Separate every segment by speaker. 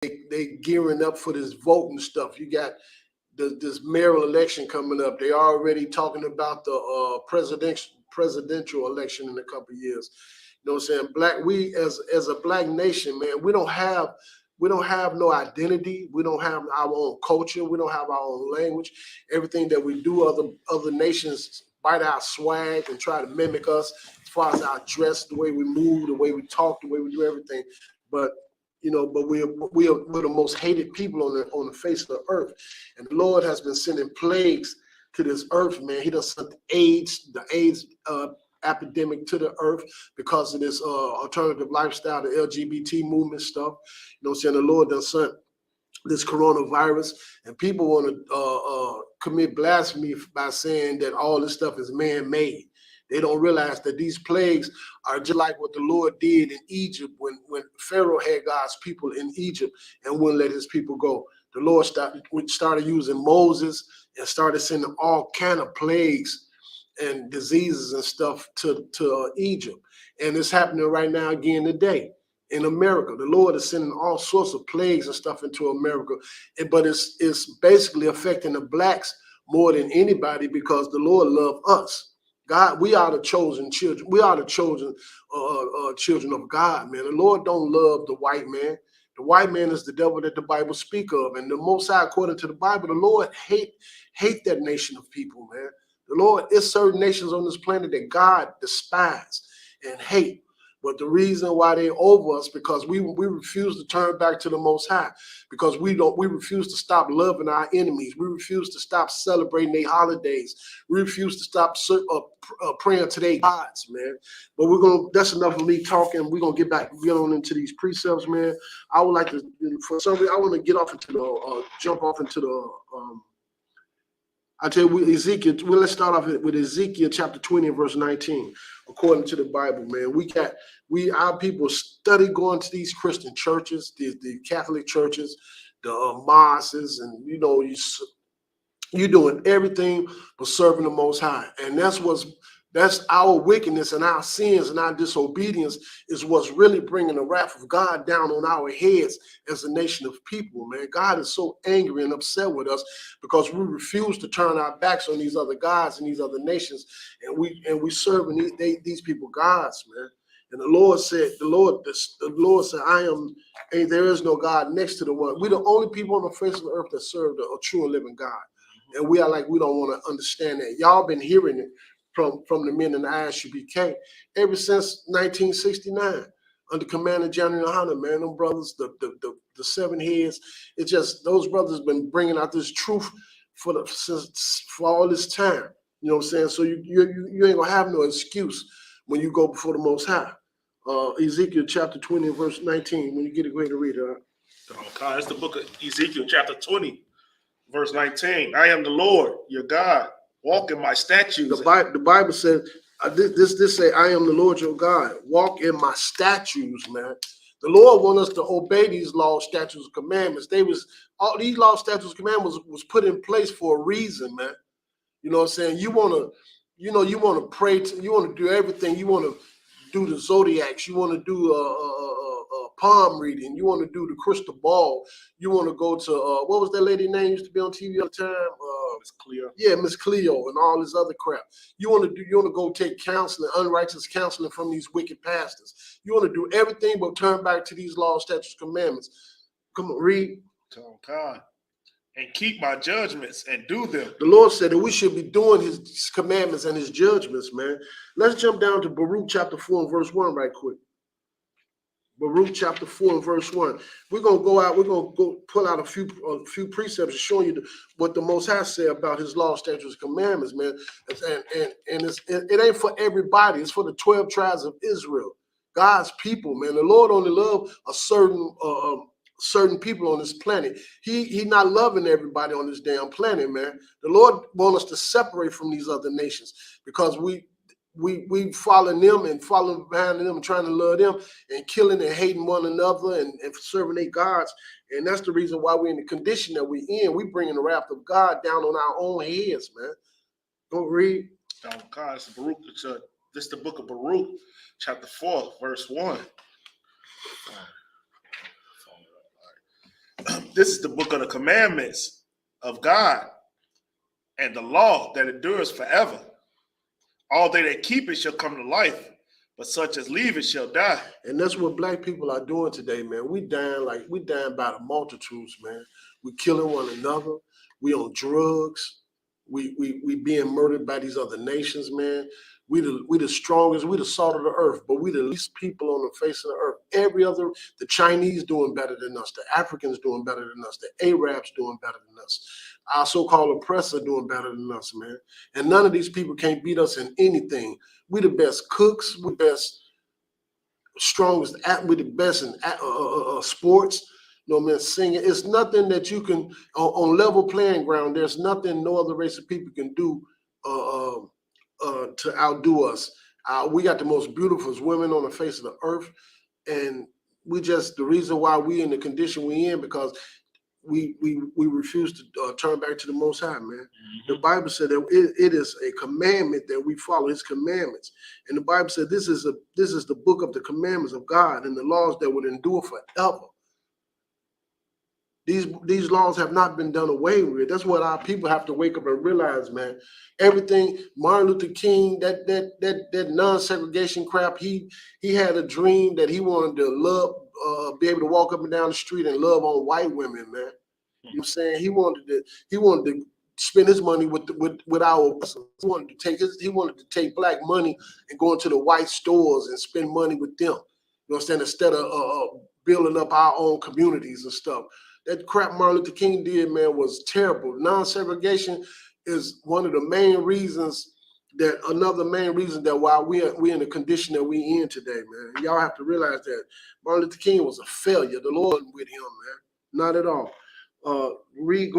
Speaker 1: they gearing up for this voting stuff. You got this mayoral election coming up. They already talking about the presidential election in a couple of years. You know what I'm saying? We as a black nation, man, we don't have no identity. We don't have our own culture. We don't have our own language. Everything that we do, other nations bite our swag and try to mimic us as far as our dress, the way we move, the way we talk, the way we do everything. But we're the most hated people on the face of the earth, and the Lord has been sending plagues to this earth, man. He done sent the AIDS epidemic to the earth because of this alternative lifestyle, the LGBT movement stuff. You know what I'm saying? The Lord done sent this coronavirus, and people want to commit blasphemy by saying that all this stuff is man-made. They don't realize that these plagues are just like what the Lord did in Egypt when Pharaoh had God's people in Egypt and wouldn't let his people go. The Lord started using Moses and started sending all kind of plagues and diseases and stuff to Egypt. And it's happening right now again today in America. The Lord is sending all sorts of plagues and stuff into America, but it's basically affecting the blacks more than anybody because the Lord loves us. God, we are the chosen children. We are the chosen children of God, man. The Lord don't love the white man. The white man is the devil that the Bible speak of. And the Most High, according to the Bible, the Lord hate that nation of people, man. The Lord, is certain nations on this planet that God despise and hate. But the reason why they over us because we refuse to turn back to the Most High, because we refuse to stop loving our enemies. We refuse to stop celebrating their holidays. We refuse to stop praying to their gods, man. But that's enough of me talking. We're gonna get on into these precepts, man. I would like to, for some reason, I want to get off into the jump off into the I tell you, Ezekiel. Well, let's start off with Ezekiel chapter 20 and verse 19. According to the Bible, man, our people study going to these Christian churches, the Catholic churches, the mosques, and you're doing everything but serving the Most High, and that's our wickedness and our sins and our disobedience is what's really bringing the wrath of God down on our heads as a nation of people, man. God is so angry and upset with us because we refuse to turn our backs on these other gods and these other nations, and we serving these people gods, man. And the Lord said, there is no God next to the one. We're the only people on the face of the earth that serve a true and living God. And we don't want to understand that. Y'all been hearing it from the men in the Isupk ever since 1969 under Commander Johnny Hunter, man. Them brothers, the seven heads, it's just those brothers been bringing out this truth for all this time. You know what I'm saying? So you ain't gonna have no excuse when you go before the Most High. Ezekiel chapter 20 verse 19. When you get it, go ahead and read it.
Speaker 2: Okay, it's the book of Ezekiel chapter 20 verse 19. I am the Lord your God. Walk in my statutes.
Speaker 1: The Bible says, this say, I am the Lord your God. Walk in my statutes, man. The Lord wants us to obey these laws, statutes, and commandments. All these laws, statutes, and commandments was put in place for a reason, man. You know what I'm saying? You want to pray, you want to do everything. You want to do the zodiacs. You want to do palm reading. You want to do the crystal ball. You want to go to what was that lady name used to be on TV all the time?
Speaker 2: Miss Cleo.
Speaker 1: Yeah, Miss Cleo and all this other crap. You want to go take counseling, unrighteous counseling from these wicked pastors. You want to do everything but turn back to these laws, statutes, commandments. Come on, read.
Speaker 2: Oh God. And keep my judgments and do them.
Speaker 1: The Lord said that we should be doing his commandments and his judgments, man. Let's jump down to Baruch chapter 4 and verse 1 right quick. Baruch chapter 4 and verse 1. We're going to go pull out a few precepts showing you what the Most High said about his law, statutes, and commandments, man. And it ain't for everybody. It's for the 12 tribes of Israel, God's people, man. The Lord only loves a certain people on this planet. He not loving everybody on this damn planet, man. The Lord wants us to separate from these other nations because we following them and following behind them and trying to love them and killing and hating one another and serving their gods. And that's the reason why we're in the condition that we're in. We bringing the wrath of God down on our own heads, man. Go read.
Speaker 2: Oh God, it's Baruch. This is the book of Baruch, chapter 4, verse 1. This is the book of the commandments of God and the law that endures forever. All they that keep it shall come to life, but such as leave it shall die.
Speaker 1: And that's what black people are doing today, man. We dying by the multitudes, man. We killing one another. We on drugs. We being murdered by these other nations, man. We the strongest. We the salt of the earth, but we the least people on the face of the earth. The Chinese doing better than us. The Africans doing better than us. The Arabs doing better than us. Our so-called oppressor doing better than us, man. And none of these people can't beat us in anything. We the best cooks. We best strongest. We the best in sports. You know, man, singing. It's nothing that you can on level playing ground. There's nothing no other race of people can do to outdo us. We got the most beautiful women on the face of the earth, and the reason why we in the condition we in because we refuse to turn back to the Most High, man. The Bible said that it is a commandment that we follow His commandments, and the Bible said this is the book of the commandments of God and the laws that would endure forever. These laws have not been done away with. That's what our people have to wake up and realize, man. Everything Martin Luther King, that non-segregation crap, he had a dream that he wanted to love, be able to walk up and down the street and love on white women, man. You know what I'm saying? He wanted to spend his money with our oppressors. He wanted to take black money and go into the white stores and spend money with them. You know what I'm saying? Instead of building up our own communities and stuff. That crap Martin Luther King did, man, was terrible. Non-segregation is another main reason that why we're in the condition that we in today, man. Y'all have to realize that Martin Luther King was a failure. The Lord wasn't with him, man. Not at all. Go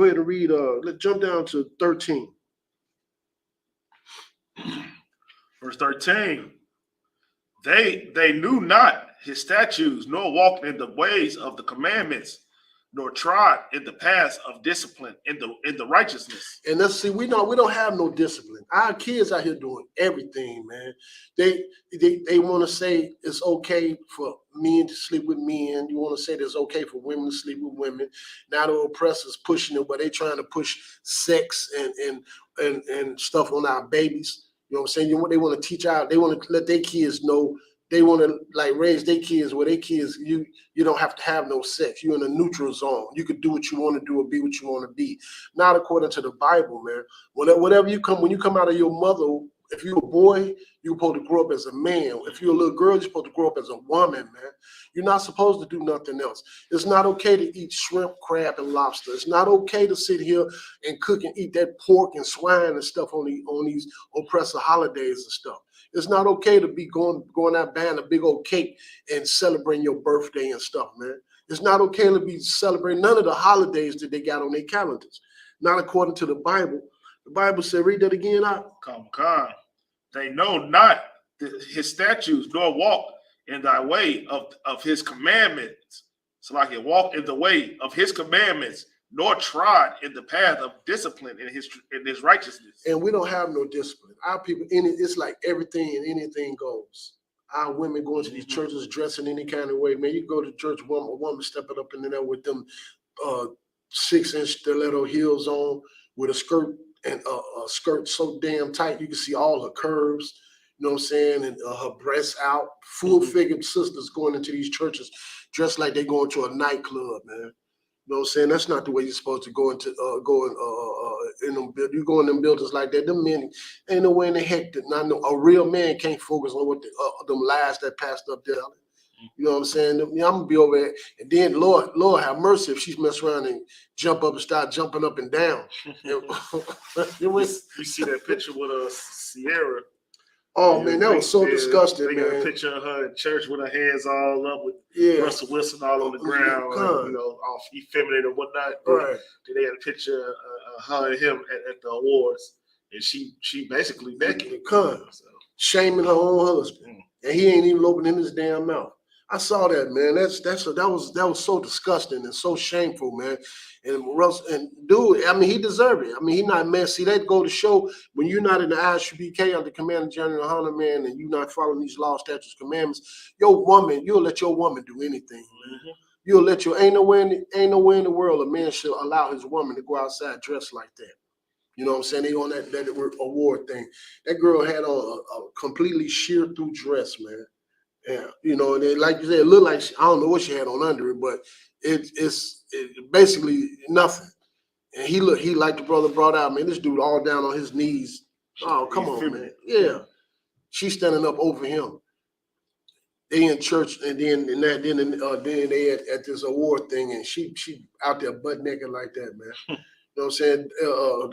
Speaker 1: ahead and read. Let's jump down to 13.
Speaker 2: Verse 13. They knew not his statutes, nor walked in the ways of the commandments, nor trod in the paths of discipline in the righteousness.
Speaker 1: And let's see, we don't have no discipline. Our kids out here doing everything, man. They want to say it's okay for men to sleep with men. You want to say that it's okay for women to sleep with women. Now the oppressors pushing it, but they trying to push sex and stuff on our babies. You know what I'm saying? They want to teach out. They want to let their kids know. They want to raise their kids where their kids, you don't have to have no sex. You're in a neutral zone. You can do what you want to do or be what you want to be. Not according to the Bible, man. When you come out of your mother, if you're a boy, you're supposed to grow up as a man. If you're a little girl, you're supposed to grow up as a woman, man. You're not supposed to do nothing else. It's not okay to eat shrimp, crab, and lobster. It's not okay to sit here and cook and eat that pork and swine and stuff on these oppressor holidays and stuff. It's not okay to be going out buying a big old cake and celebrating your birthday and stuff, man. It's not okay to be celebrating none of the holidays that they got on their calendars. Not according to the Bible. The Bible said, read that again out.
Speaker 2: Come. They know not his statutes, nor walk in thy way of his commandments. So like it walk in the way of his commandments, nor trod in the path of discipline in his righteousness.
Speaker 1: And we don't have no discipline. Our people, it's like everything and anything goes. Our women going to these churches dressing any kind of way. Man, you go to church, a woman stepping up in there with them 6-inch stiletto heels on with a skirt and a skirt so damn tight you can see all her curves. You know what I'm saying? And her breasts out. Full-figured sisters going into these churches dressed like they going to a nightclub, man. You know what I'm saying? That's not the way you're supposed to go in them. You go in them buildings like that. Them men ain't no way in the heck that a real man can't focus on what them lies that passed up there. You know what I'm saying? I'm gonna be over there, and then Lord have mercy if she's mess around and jump up and start jumping up and down.
Speaker 2: You see that picture with Sierra?
Speaker 1: Oh man, that was so disgusting,
Speaker 2: they
Speaker 1: man.
Speaker 2: got a picture of her in church with her hands all up with Russell Wilson all on the ground, and, all effeminate or whatnot.
Speaker 1: Right.
Speaker 2: Then they had a picture of her and him at the awards, and she basically naked.
Speaker 1: Shaming her own husband, and he ain't even opening his damn mouth. I saw that, man. That was so disgusting and so shameful, man. And dude, I mean, he deserved it. I mean, he not mad. See, that go to show when you're not in the Isupk under Commander General Hunter, man, and you're not following these law, statutes, commandments. You'll let your woman do anything, man. You'll let your ain't nowhere in the world a man should allow his woman to go outside dressed like that. You know what I'm saying? They on that award thing. That girl had on a completely sheer through dress, man. Yeah, you know, and like you said, it looked like I don't know what she had on under it, but it's basically nothing. And he like the brother brought out, man. This dude all down on his knees. Oh, come on, man. Yeah, she's standing up over him. They in church, and then they at this award thing, and she out there butt naked like that, man. You know what I'm saying?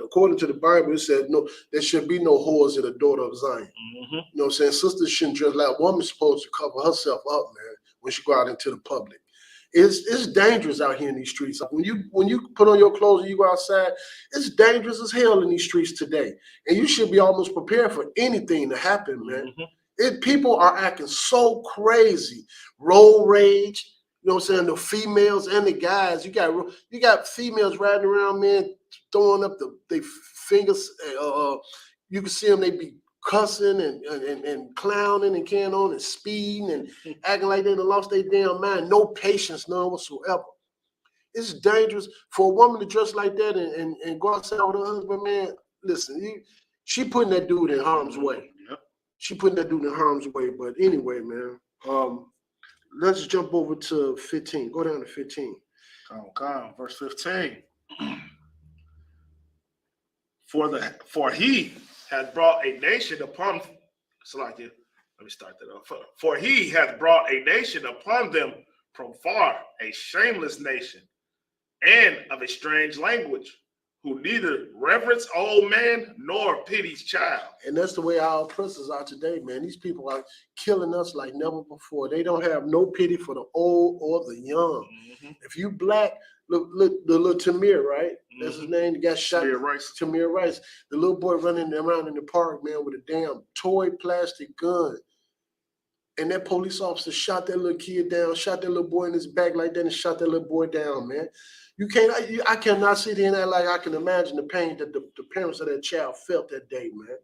Speaker 1: According to the Bible, it said no, there should be no whores in the daughter of Zion.
Speaker 2: Mm-hmm.
Speaker 1: You know what I'm saying? Sisters shouldn't dress like a woman's supposed to cover herself up, man, when she go out into the public. It's dangerous out here in these streets. When you put on your clothes and you go outside, it's dangerous as hell in these streets today. And you should be almost prepared for anything to happen, man. Mm-hmm. People are acting so crazy. Road rage, you know what I'm saying? The females and the guys. You got females riding around, man, throwing up their fingers. You can see them, they be cussing and clowning and carrying on and speeding and acting like they done lost their damn mind. No patience, none whatsoever. It's dangerous for a woman to dress like that and go outside with her husband, man. Listen, she putting that dude in harm's way.
Speaker 2: Yep.
Speaker 1: She putting that dude in harm's way. But anyway, man, let's jump over to 15. Go down to 15.
Speaker 2: Come. Verse 15. For he has brought a nation upon. Let me start that off. For he hath brought a nation upon them from far, a shameless nation, and of a strange language, who neither reverence old man nor pities child.
Speaker 1: And that's the way our oppressors are today, man. These people are killing us like never before. They don't have no pity for the old or the young. Mm-hmm. If you black, look, the little Tamir, right? Mm-hmm. That's his name. He got shot. Tamir Rice. The little boy running around in the park, man, with a damn toy plastic gun. And that police officer shot that little kid down, shot that little boy in his back like that, and shot that little boy down, man. I cannot sit here and act like I can imagine the pain that the parents of that child felt that day, man.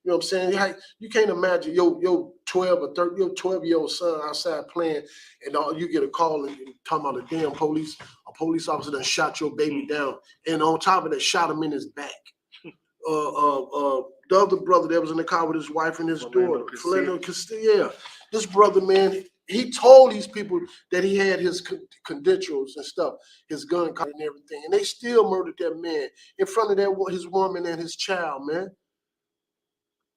Speaker 1: You know what I'm saying? You can't imagine your 12-year-old son outside playing, and you get a call and talking about a police officer that shot your baby down, and on top of that, shot him in his back. The other brother that was in the car with his wife and his daughter, Philando Castillo. This brother, man, he told these people that he had his credentials and stuff, his gun card and everything, and they still murdered that man in front of his woman and his child, man.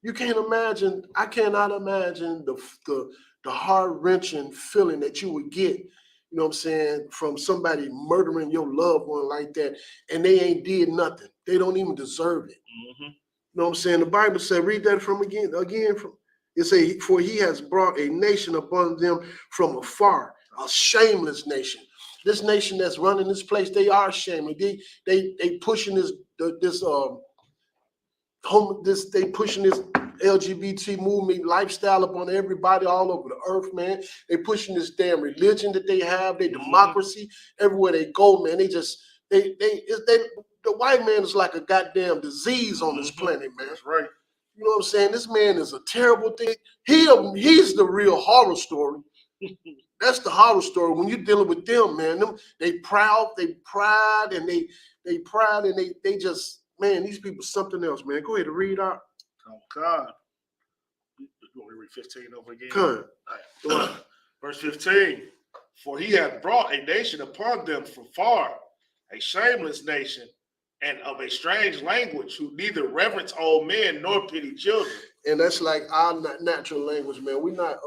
Speaker 1: You can't imagine. I cannot imagine the heart-wrenching feeling that you would get, you know what I'm saying, from somebody murdering your loved one like that, and they ain't did nothing. They don't even deserve it. Mm-hmm. You know what I'm saying? The Bible said, read that from again. It say, for he has brought a nation upon them from afar, a shameless nation. This nation that's running this place, they are shameless. They pushing this LGBT movement lifestyle upon everybody all over the earth, man. They pushing this damn religion that they have, their democracy everywhere they go, man. The white man is like a goddamn disease on this planet, man.
Speaker 2: That's right.
Speaker 1: You know what I'm saying? This man is a terrible thing. He's the real horror story. That's the horror story. When you're dealing with them, man, they pride, and they just, man, these people something else, man. Go ahead and read out.
Speaker 2: Oh God. You want me to read 15 over again?
Speaker 1: Good.
Speaker 2: Right. Verse 15. For he hath brought a nation upon them from far, a shameless nation, and of a strange language, who neither reverence old men nor pity children.
Speaker 1: And that's like our natural language, man. We're not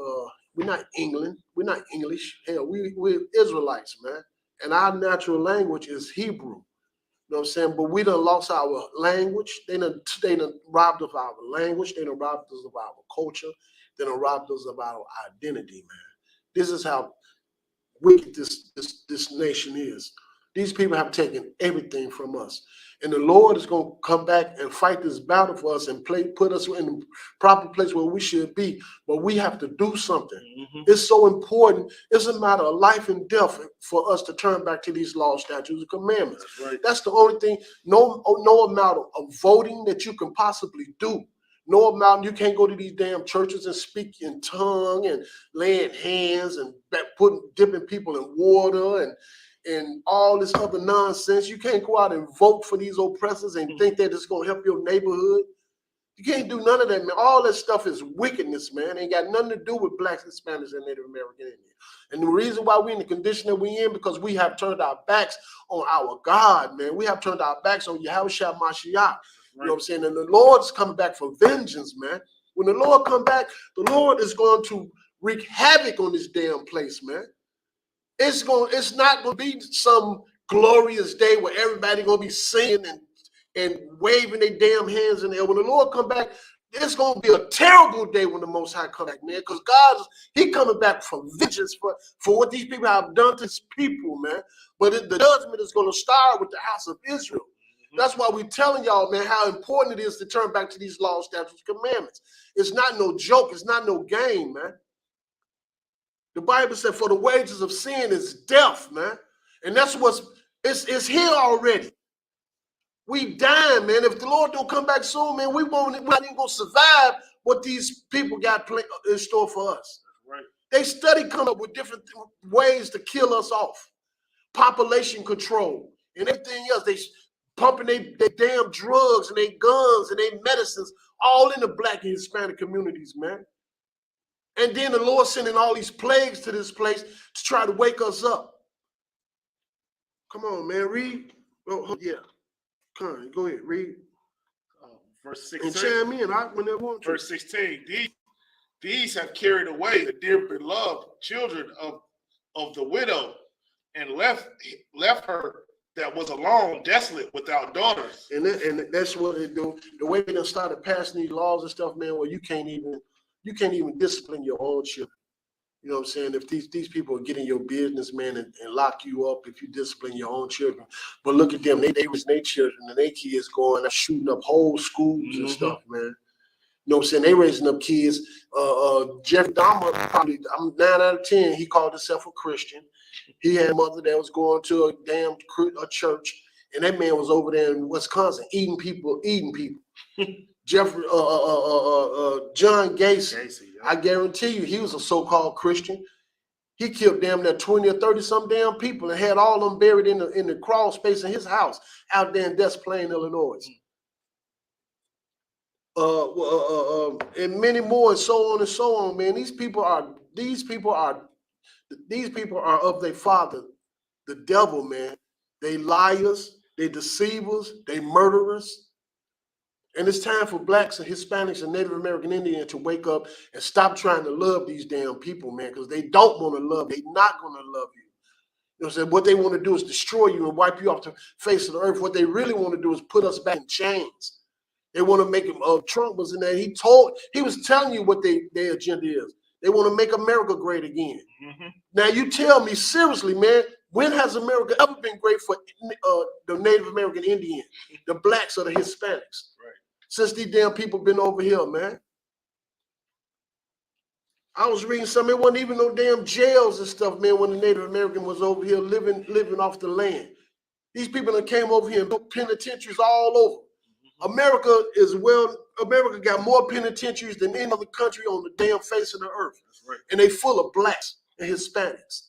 Speaker 1: England. We're not English. Hell, we're Israelites, man. And our natural language is Hebrew. You know what I'm saying? But we done lost our language. They done robbed us of our language. They done robbed us of our culture. They done robbed us of our identity, man. This is how wicked this nation is. These people have taken everything from us. And the Lord is going to come back and fight this battle for us and put us in the proper place where we should be. But we have to do something. Mm-hmm. It's so important. It's a matter of life and death for us to turn back to these laws, statutes, and commandments. That's right. That's the only thing. No amount of voting that you can possibly do, No amount. You can't go to these damn churches and speak in tongue and laying hands and dipping people in water and all this other nonsense. You can't go out and vote for these oppressors and think that it's going to help your neighborhood. You can't do none of that, man. All that stuff is wickedness, man. It ain't got nothing to do with blacks, Hispanics, and Native American Indians. And the reason why we're in the condition that we're in, because we have turned our backs on our God, man. We have turned our backs on Yahushua Mashiach. You know what I'm saying? And the Lord's coming back for vengeance, man. When the Lord come back, the Lord is going to wreak havoc on this damn place, man. It's not going to be some glorious day where everybody going to be singing and waving their damn hands in the air. When the Lord come back, it's going to be a terrible day when the Most High come back, man, because He coming back for vengeance for what these people have done to His people, man. But the judgment is going to start with the house of Israel. That's why we're telling y'all, man, how important it is to turn back to these laws, statutes, commandments. It's not no joke. It's not no game, man. The Bible said, for the wages of sin is death, man. And that's it's here already. We dying, man. If the Lord don't come back soon, man, we're not even going to survive what these people got in store for us.
Speaker 2: Right.
Speaker 1: They study come up with different ways to kill us off. Population control and everything else. They pumping their damn drugs and their guns and their medicines all in the black and Hispanic communities, man. And then the Lord sending all these plagues to this place to try to wake us up. Come on, man, read. Oh, yeah. Come on, go ahead, read.
Speaker 2: Verse 16.
Speaker 1: And chime in, when they want to.
Speaker 2: Verse 16. These have carried away the dear beloved children of the widow and left her that was alone, desolate, without daughters.
Speaker 1: And that's what they do. The way they started passing these laws and stuff, man, where you can't even discipline your own children. You know what I'm saying? If these people are getting your business, man, and lock you up if you discipline your own children. But look at them. They raising their children and their kids going and shooting up whole schools and stuff, man. You know what I'm saying? They raising up kids. Jeff Dahmer, probably 9 out of 10, he called himself a Christian. He had a mother that was going to a church, and that man was over there in Wisconsin eating people. John Gacy, I guarantee you, he was a so-called Christian. He killed damn near 20 or 30 some damn people and had all of them buried in the crawl space in his house out there in Des Plaines, Illinois. And many more, and so on and so on, man. These people are of their father, the devil, man. They liars, they deceivers, they murderers. And it's time for blacks and Hispanics and Native American Indians to wake up and stop trying to love these damn people, man, because they don't want to love. They're not going to love you. You know what I'm saying? What they want to do is destroy you and wipe you off the face of the earth. What they really want to do is put us back in chains. They want to make him, Trump was in there. He was telling you what their agenda is. They want to make America great again. Mm-hmm. Now you tell me seriously, man, when has America ever been great for the Native American Indian, the blacks or the Hispanics? Right. Since these damn people been over here, man. I was reading something, it wasn't even no damn jails and stuff, man, when the Native American was over here living off the land. These people that came over here and built penitentiaries all over. America got more penitentiaries than any other country on the damn face of the earth. That's right. And they full of blacks and Hispanics.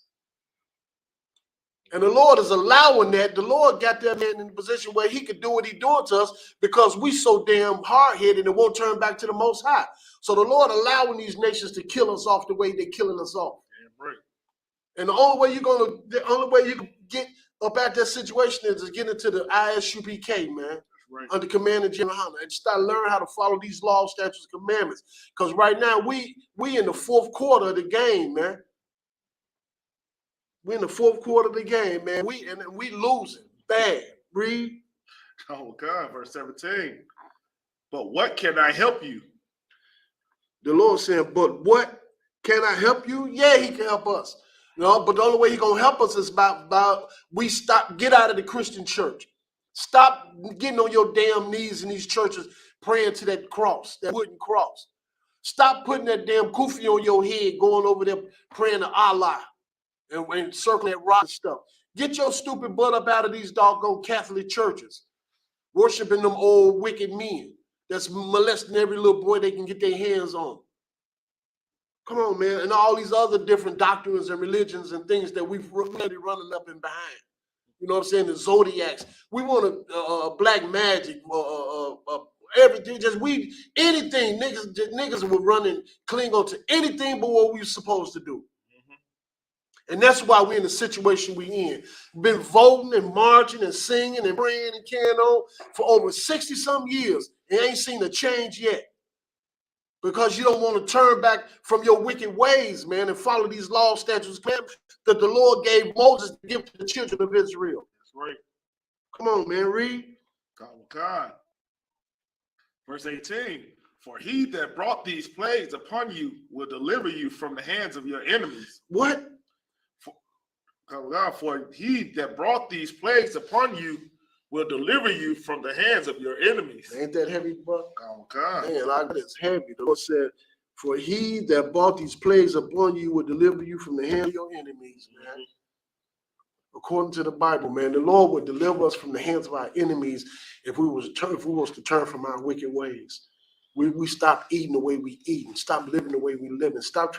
Speaker 1: And the Lord is allowing that. The Lord got that man in the position where he could do what he's doing to us because we so damn hard-headed and won't turn back to the Most High. So the Lord allowing these nations to kill us off the way they're killing us off. Yeah, right. And the only way you can get up at that situation is to get into the Isupk, man. Right. Under Commander General Hunter, and start learning how to follow these laws, statutes, and commandments. Because right now we in the fourth quarter of the game, man. We're in the fourth quarter of the game, man. We losing bad. Read.
Speaker 2: Oh God, verse 17. But what can I help you?
Speaker 1: The Lord saying, but what can I help you? Yeah, he can help us. You know, but the only way he's gonna help us is about we get out of the Christian church. Stop getting on your damn knees in these churches praying to that cross, that wooden cross. Stop putting that damn kufi on your head, going over there praying to Allah and circling that rock stuff. Get your stupid butt up out of these doggone Catholic churches, worshiping them old wicked men. that's molesting every little boy they can get their hands on. Come on, man. And all these other different doctrines and religions and things that we've really running up and behind. You know what I'm saying? The zodiacs. We want black magic, everything. Anything. Niggas were running, cling on to anything but what we were supposed to do. And that's why we're in the situation we're in. We've been voting and marching and singing and praying and carrying on for over 60-some years and ain't seen a change yet. Because you don't want to turn back from your wicked ways, man, and follow these laws, statutes, commandments that the Lord gave Moses to give to the children of Israel.
Speaker 2: That's right.
Speaker 1: Come on, man, read.
Speaker 2: God. Verse 18. For he that brought these plagues upon you will deliver you from the hands of your enemies.
Speaker 1: What?
Speaker 2: For he that brought these plagues upon you will deliver you from the hands of your enemies.
Speaker 1: Ain't that heavy, bro?
Speaker 2: God.
Speaker 1: Man, it's heavy. The Lord said, for he that brought these plagues upon you will deliver you from the hands of your enemies, man. According to the Bible, man, the Lord would deliver us from the hands of our enemies if we was to turn from our wicked ways. We stop eating the way we eat, and stop living the way we live, and stop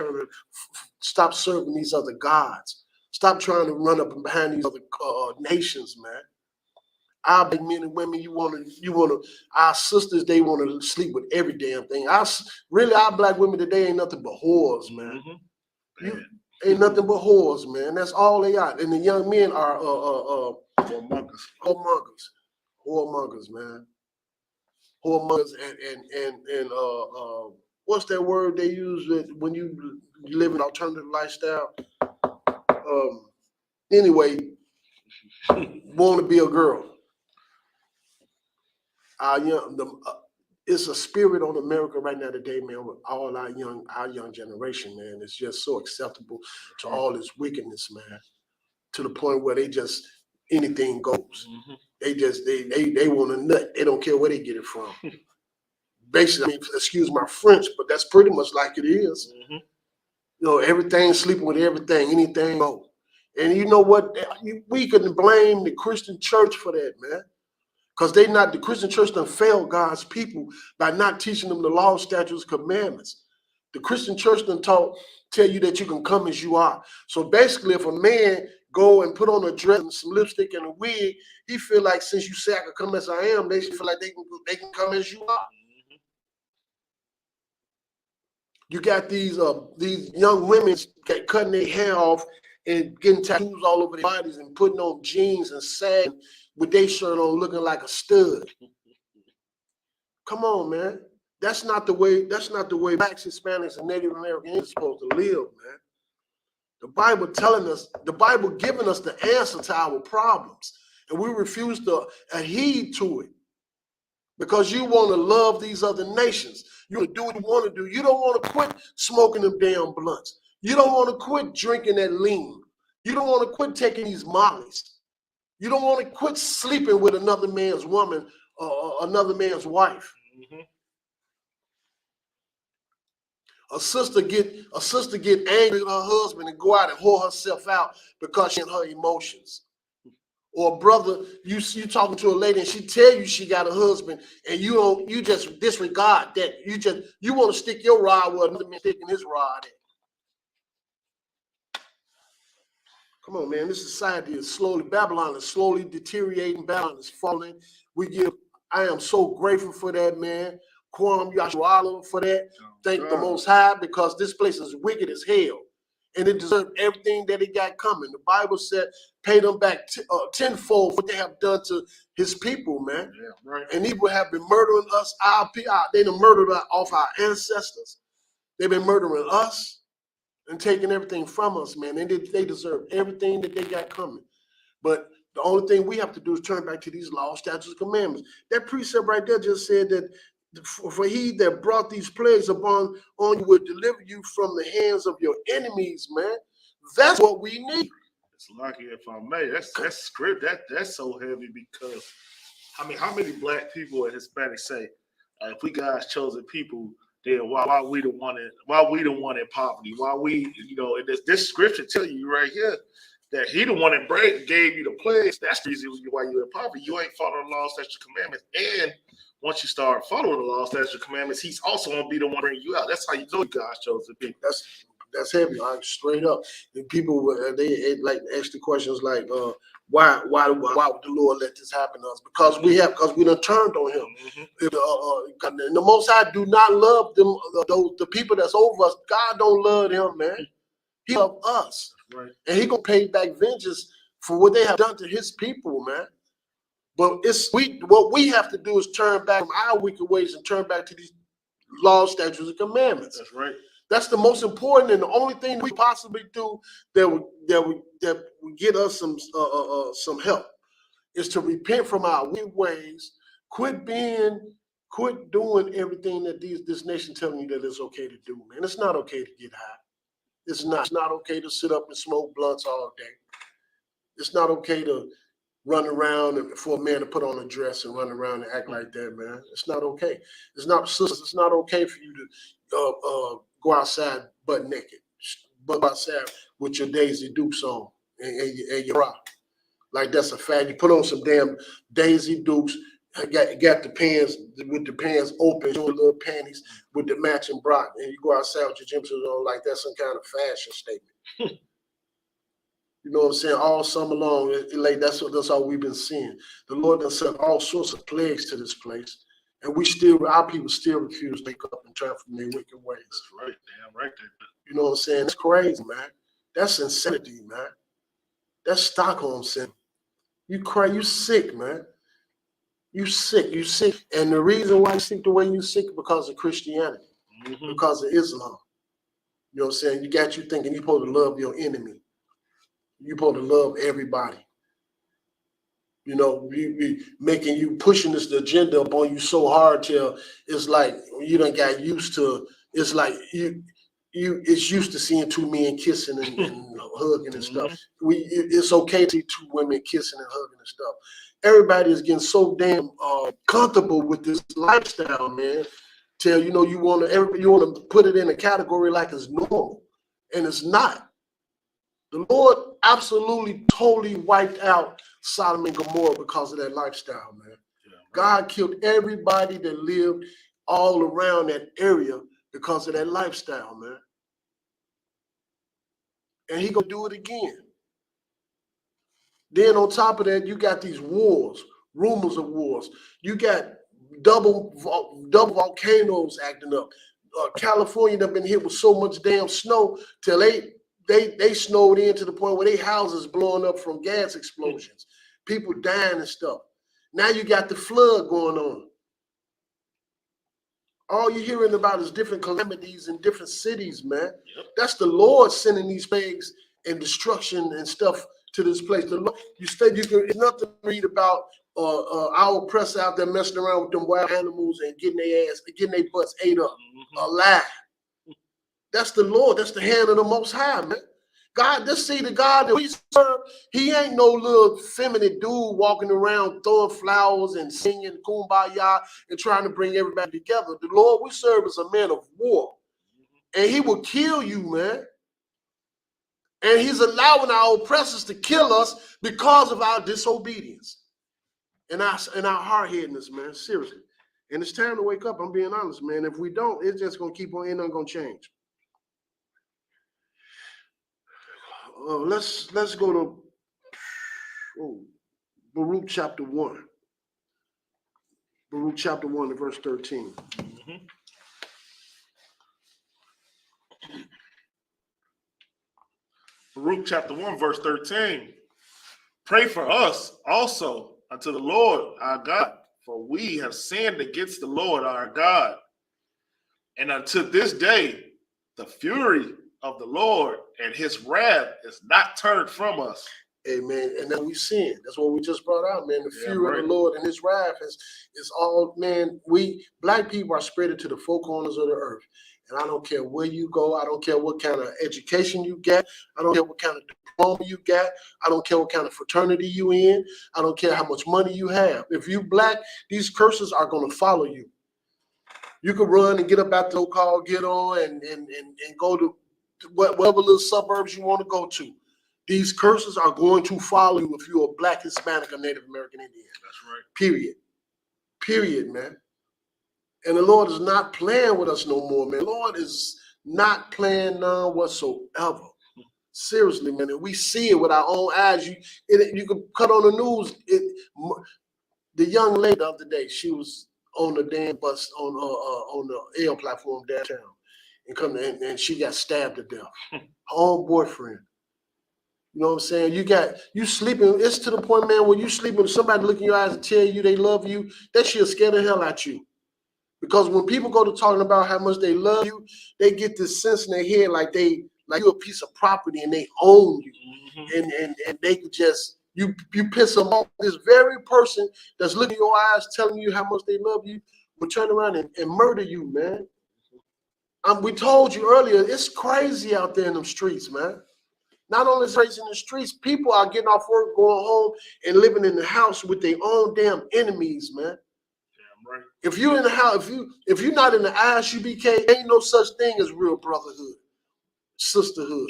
Speaker 1: serving these other gods. Stop trying to run up and behind these other nations, man. Our big men and women, our sisters, they want to sleep with every damn thing. Our black women today ain't nothing but whores, man. Ain't nothing but whores, man. That's all they are. And the young men are whoremongers, man. Whoremongers and what's that word they use when you live an alternative lifestyle? Anyway, want to be a girl. It's a spirit on America right now today, man, with all our young generation, man. It's just so acceptable to all this wickedness, man, to the point where they just anything goes. They want a nut. They don't care where they get it from. Basically, excuse my French, but that's pretty much like it is. You know, everything, sleeping with everything, anything goes. And you know what? We couldn't blame the Christian church for that, man. Because the Christian church done failed God's people by not teaching them the law, statutes, commandments. The Christian church done tell you that you can come as you are. So basically, if a man go and put on a dress and some lipstick and a wig, he feel like since you say I can come as I am, they feel like they can come as you are. You got these young women cutting their hair off and getting tattoos all over their bodies and putting on jeans and sagging with their shirt on looking like a stud. Come on, man. That's not the way blacks, Hispanics, and Native Americans are supposed to live, man. The Bible giving us the answer to our problems, and we refuse to heed to it because you want to love these other nations. You want to do what you want to do. You don't want to quit smoking them damn blunts. You don't want to quit drinking that lean. You don't want to quit taking these mollies. You don't want to quit sleeping with another man's woman or another man's wife. A sister get angry at her husband and go out and whore herself out because she in her emotions. Or a brother, you talking to a lady and she tell you she got a husband and you just disregard that. You want to stick your rod where another man sticking his rod at. Come on, man. This society is Babylon is slowly deteriorating. Babylon is falling. I am so grateful for that, man. Kwam Yashuala for that. Thank the Most High, because this place is wicked as hell. And it deserves everything that it got coming. The Bible said, pay them back tenfold for what they have done to his people, man. Yeah, right. And people have been murdering us. They done murdered off our ancestors. They've been murdering us and taking everything from us, man. And they deserve everything that they got coming. But the only thing we have to do is turn back to these laws, statutes, commandments. That precept right there just said that for he that brought these plagues upon you will deliver you from the hands of your enemies, man. That's what we need.
Speaker 2: It's lucky, if I may. That's script. That's so heavy because I mean, how many black people and Hispanics say, if we God's chosen people, then why we the one in poverty? Why we, and this scripture tell you right here that he the one that gave you the plagues. That's the reason why you're in poverty. You ain't following the law, statutes, commandments. And once you start following the law, statutes, commandments, he's also going to be the one bringing you out. That's how you know God chose to be.
Speaker 1: That's heavy, like straight up. And people they like ask the questions like, why would the Lord let this happen to us? Because we done turned on Him. And the Most High do not love them. The people that's over us. God don't love them, man. He love us,
Speaker 2: right? And
Speaker 1: He gonna pay back vengeance for what they have done to His people, man. But what we have to do is turn back from our wicked ways and turn back to these laws, statutes, and commandments.
Speaker 2: That's right.
Speaker 1: That's the most important and the only thing we possibly do that would get us some help is to repent from our wicked ways, quit doing everything that this nation telling you that it's okay to do, man. It's not okay to get high. It's not okay to sit up and smoke blunts all day. It's not okay to run around and for a man to put on a dress and run around and act like that, man. It's not okay. It's not, sisters, it's not okay for you to go outside butt naked, but outside with your Daisy Dukes on and your bra. Like that's a fact. You put on some damn Daisy Dukes, got the pants with the pants open, your little panties with the matching bra, and you go outside with your gym shoes on like that's some kind of fashion statement. You know what I'm saying? All summer long, like that's all we've been seeing. The Lord has sent all sorts of plagues to this place, and our people still refuse to wake up and turn from their wicked ways.
Speaker 2: That's right, damn right.
Speaker 1: You know what I'm saying? That's crazy, man. That's insanity, man. That's Stockholm syndrome. You sick, man. You sick. And the reason why you sick the way you sick is because of Christianity, because of Islam. You know what I'm saying? You got you thinking you're supposed to love your enemy. You're supposed to love everybody. You know, making you pushing this agenda upon you so hard till it's like you done got used to. It's like it's used to seeing two men kissing and hugging and stuff. It's okay to see two women kissing and hugging and stuff. Everybody is getting so damn comfortable with this lifestyle, man. Till you want to put it in a category like it's normal, and it's not. The Lord absolutely, totally wiped out Sodom and Gomorrah because of that lifestyle, man. Yeah, God killed everybody that lived all around that area because of that lifestyle, man. And He gonna do it again. Then on top of that, you got these wars, rumors of wars. You got double volcanoes acting up. California done been hit with so much damn snow till they snowed in to the point where their houses blowing up from gas explosions, people dying and stuff. Now you got the flood going on. All you're hearing about is different calamities in different cities, man. Yep. That's the Lord sending these plagues and destruction and stuff to this place. The Lord, it's nothing to read about our oppressor out there messing around with them wild animals and getting their butts ate up alive. That's the Lord. That's the hand of the Most High, man. God, the God that we serve, He ain't no little feminine dude walking around throwing flowers and singing kumbaya and trying to bring everybody together. The Lord we serve is a man of war. And He will kill you, man. And He's allowing our oppressors to kill us because of our disobedience and our hard-headedness, man. Seriously. And it's time to wake up. I'm being honest, man. If we don't, it's just going to keep on, ain't nothing going to change. Let's go to Baruch chapter 1. Baruch chapter 1 and verse 13.
Speaker 2: Baruch chapter 1, verse 13. Pray for us also unto the Lord our God, for we have sinned against the Lord our God. And unto this day, the fury of the Lord and His wrath is not turned from us.
Speaker 1: Amen. And then we sin. That's what we just brought out, man. The fury of the Lord and His wrath is all, man. We black people are spread to the four corners of the earth. And I don't care where you go. I don't care what kind of education you get. I don't care what kind of diploma you got. I don't care what kind of fraternity you in. I don't care how much money you have. If you black, these curses are going to follow you. You can run and get up at the so-called get on and go to whatever little suburbs you want to go to. These curses are going to follow you if you're a Black, Hispanic, or Native American Indian.
Speaker 2: That's right.
Speaker 1: Period. Period, man. And the Lord is not playing with us no more, man. The Lord is not playing none whatsoever. Seriously, man. And we see it with our own eyes. You can cut on the news. The young lady the other day, she was on the damn bus on the L platform downtown, and she got stabbed to death. Her own boyfriend. You know what I'm saying? You sleeping. It's to the point, man, when you sleeping, somebody look in your eyes and tell you they love you, that shit'll scare the hell out you. Because when people go to talking about how much they love you, they get this sense in their head like you're a piece of property and they own you. Mm-hmm. And they could just you piss them off. This very person that's looking in your eyes telling you how much they love you will turn around and murder you, man. We told you earlier, it's crazy out there in them streets, man. Not only is it crazy in the streets, people are getting off work, going home, and living in the house with their own damn enemies, man. Right. If you're in the house, if you're not in the Isupk, ain't no such thing as real brotherhood, sisterhood.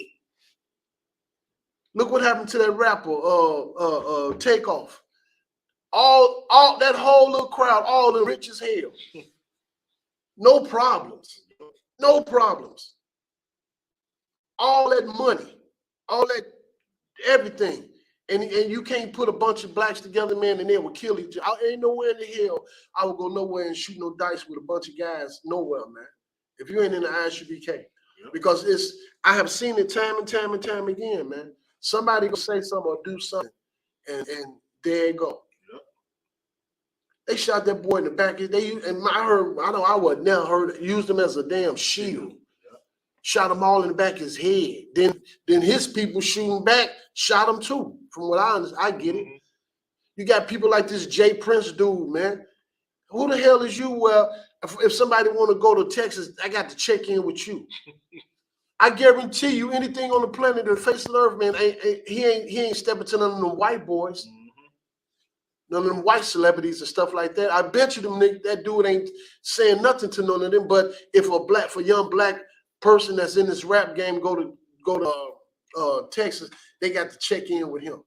Speaker 1: Look what happened to that rapper, Takeoff. All that whole little crowd, all the rich as hell. No problems. No problems. All that money, all that everything. And you can't put a bunch of blacks together, man, and they will kill each other. Ain't nowhere in the hell I would go nowhere and shoot no dice with a bunch of guys nowhere, man. If you ain't in the Isupk. Yep. Because I have seen it time and time and time again, man. Somebody gonna say something or do something, and there you go. Yep. They shot that boy in the back. I would never used him as a damn shield. Yep. Shot him all in the back of his head. Then his people shooting back, shot him too. From what I understand, I get it. Mm-hmm. You got people like this Jay Prince dude, man. Who the hell is you? Well, if somebody want to go to Texas, I got to check in with you. I guarantee you, anything on the planet, the face of the earth, man, he ain't stepping to none of them white boys, none of them white celebrities and stuff like that. I bet you that dude ain't saying nothing to none of them. But if a young black person that's in this rap game go to Texas, they got to check in with him.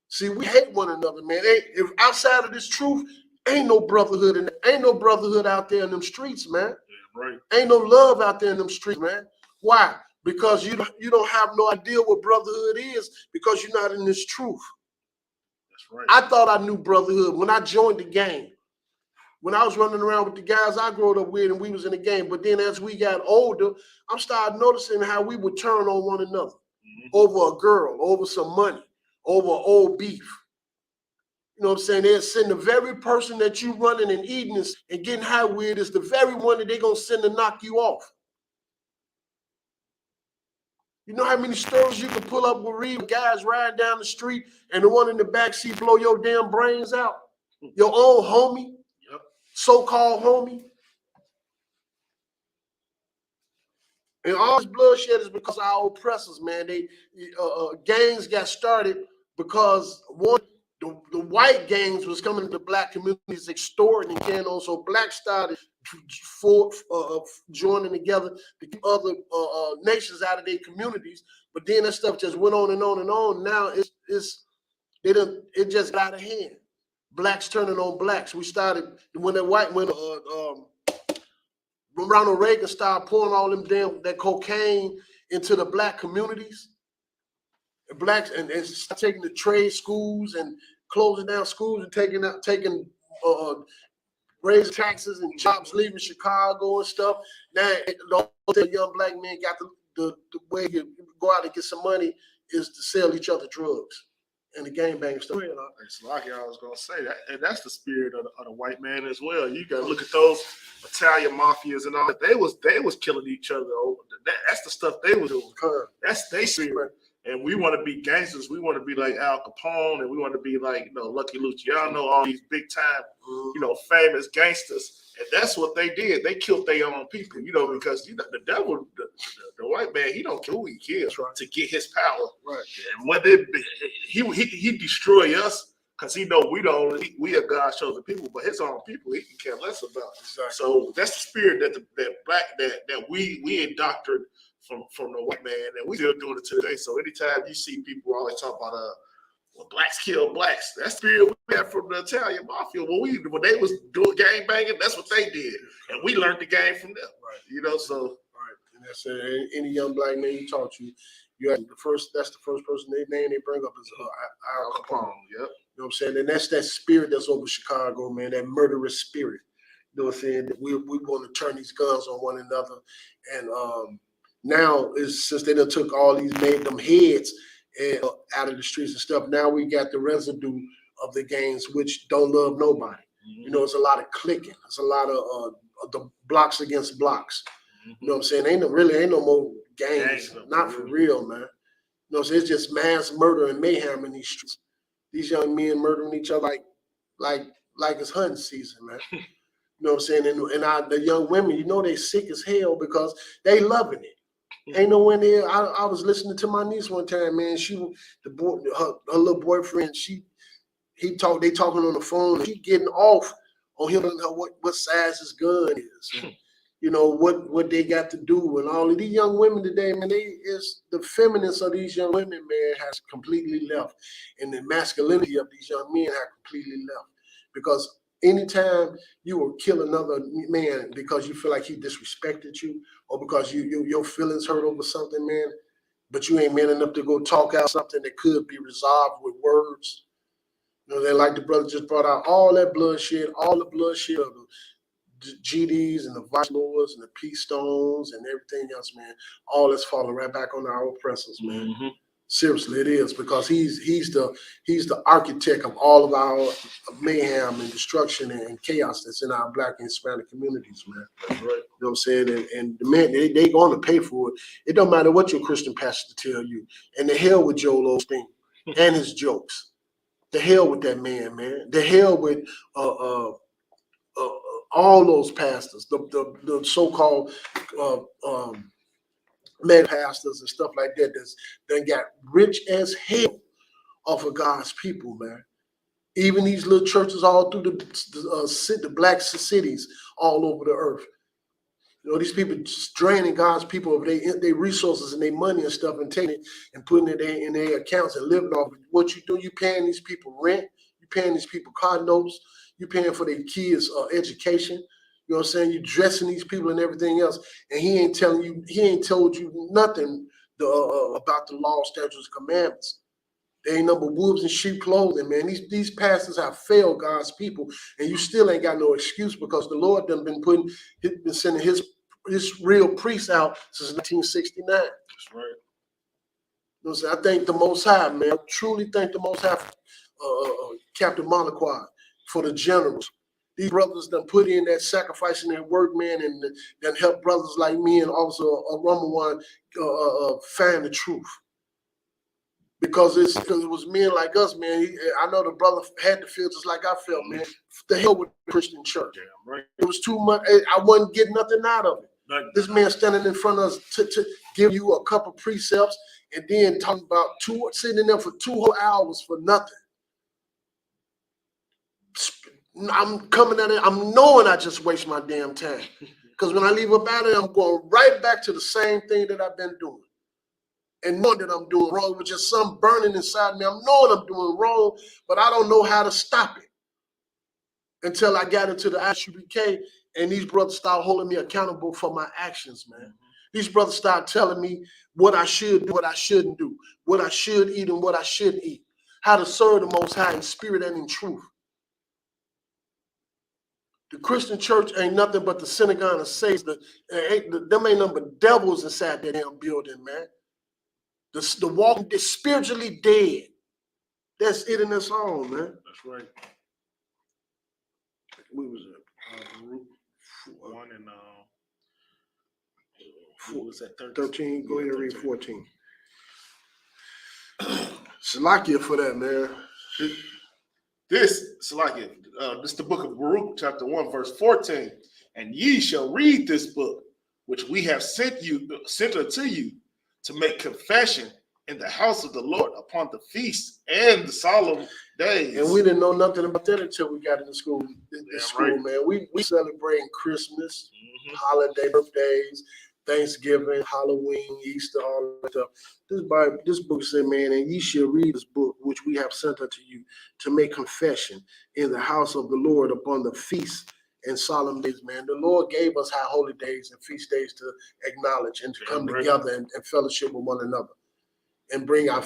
Speaker 1: See, we hate one another, man. If outside of this truth, ain't no brotherhood and ain't no brotherhood out there in them streets, man. Yeah, right. Ain't no love out there in them streets, man. Why? Because you don't have no idea what brotherhood is because you're not in this truth. That's right. I thought I knew brotherhood when I joined the game. When I was running around with the guys I grew up with and we was in the game. But then as we got older, I'm starting noticing how we would turn on one another over a girl, over some money, over old beef. You know what I'm saying? They're sending the very person that you running and eating and getting high with is the very one that they're going to send to knock you off. You know how many stories you can pull up with guys riding down the street and the one in the backseat blow your damn brains out? Your own homie, yep. So-called homie. And all this bloodshed is because of our oppressors, man. Gangs got started because the white gangs was coming to the black communities extorting and carrying on. So blacks started joining together to keep other nations out of their communities. But then that stuff just went on and on and on. Now it just got out of hand. Blacks turning on blacks. We started when Ronald Reagan started pouring all that cocaine into the black communities. Blacks and taking the trade schools and closing down schools and taking raising taxes and jobs leaving Chicago and stuff. Now the young black men got the way you go out and get some money is to sell each other drugs and the gangbang stuff.
Speaker 2: It's like I was gonna say that, and that's the spirit of the white man as well. You gotta look at those Italian mafias and all that. They was killing each other over. That's the stuff they was doing. That's their spirit. And we want to be gangsters. We want to be like Al Capone, and we want to be like, Lucky Luciano, all these big time, famous gangsters. And that's what they did. They killed their own people, because the devil, the white man, he don't kill who he kills to get his power. Right. And what he destroy us because he know we are God's chosen people, but his own people he can care less about. Exactly. So that's the spirit that we indoctrinate from the white man, and we still doing it today. So anytime you see people always talk about well, blacks kill blacks, that's the spirit we had from the Italian mafia. When they was doing gang banging, that's what they did, and we learned the game from them.
Speaker 1: Right.
Speaker 2: You know, so
Speaker 1: right. And that's any young black man you talk to, that's the first person they bring up is Al Capone.
Speaker 2: Yep.
Speaker 1: You know what I'm saying? And that's that spirit that's over Chicago, man, that murderous spirit. You know what I'm saying? We want to turn these guns on one another. And now, since they done took all these, made them heads out of the streets and stuff, now we got the residue of the gangs, which don't love nobody. Mm-hmm. You know, it's a lot of clicking. It's a lot of the blocks against blocks. Mm-hmm. You know what I'm saying? Ain't no more gangs. Not for real, man. You know, so it's just mass murder and mayhem in these streets. These young men murdering each other like it's hunting season, man. You know what I'm saying? And the young women, you know, they sick as hell because they loving it. Ain't no one there. I was listening to my niece one time, man. Her little boyfriend, they talking on the phone, and she getting off on him what size his gun is. You know, what they got to do, and all of these young women today, man, the feminines of these young women, man, has completely left. And the masculinity of these young men have completely left. Because anytime you will kill another man because you feel like he disrespected you, or because your feelings hurt over something, man, but you ain't man enough to go talk out something that could be resolved with words. You know, they like the brother just brought out all the bloodshed of the GDs and the vice lords and the peace stones and everything else, man. All that's falling right back on our oppressors, man. Mm-hmm. Seriously, it is, because he's the architect of all of our mayhem and destruction and chaos that's in our Black and Hispanic communities, man. That's right. You know what I'm saying? And the man, they going to pay for it. It don't matter what your Christian pastor tell you. And the hell with Joel Osteen and his jokes. The hell with that man. The hell with all those pastors, the so-called mega pastors and stuff like that that got rich as hell off of God's people, man. Even these little churches all through the black cities all over the earth. You know, these people just draining God's people of their resources and their money and stuff, and taking it and putting it in their accounts and living off it. What you do, you paying these people rent, you paying these people car notes, you paying for their kids' education. You know what I'm saying? You dressing these people and everything else, and he ain't told you nothing about the law, statutes, and commandments. They ain't number wolves in sheep clothing, man. These pastors have failed God's people, and you still ain't got no excuse, because the Lord done been sending his real priests out since 1969. That's right. You know what I'm saying? I thank the Most High, man. I truly thank the Most High, Captain Malachi, for the generals. These brothers done put in that sacrifice and that work, man, and then help brothers like me and also Ramawan find the truth. Because it was men like us, man. I know the brother had to feel just like I felt, man. The hell with the Christian church. Yeah, right. It was too much. I wasn't getting nothing out of it. This man standing in front of us to give you a couple precepts, and then talking about sitting in there for 2 whole hours for nothing. I'm coming at it. I'm knowing I just waste my damn time. Because when I leave up out of it, I'm going right back to the same thing that I've been doing. And knowing that I'm doing wrong, with just some burning inside me. I'm knowing I'm doing wrong, but I don't know how to stop it. Until I got into the Isupk, and these brothers started holding me accountable for my actions, man. These brothers started telling me what I should do, what I shouldn't do, what I should eat and what I shouldn't eat, how to serve the Most High in spirit and in truth. The Christian church ain't nothing but the synagogue of Satan. Them ain't nothing but devils inside that damn building, man. The walking, they're spiritually dead. That's it in this all, man. That's right. We was at
Speaker 2: 1 and
Speaker 1: 4 was at 13. Go ahead and read 14. Salakia for that, man.
Speaker 2: This is the book of Baruch, chapter 1, verse 14. And ye shall read this book, which we have sent unto you, to make confession in the house of the Lord upon the feasts and the solemn days.
Speaker 1: And we didn't know nothing about that until we got into school. Man. We celebrating Christmas, holiday, birthdays, Thanksgiving, Halloween, Easter, all that stuff. This book said, man, and ye shall read this book which we have sent unto you to make confession in the house of the Lord upon the feasts and solemn days, man. The Lord gave us our holy days and feast days to acknowledge and to come together and fellowship with one another and bring our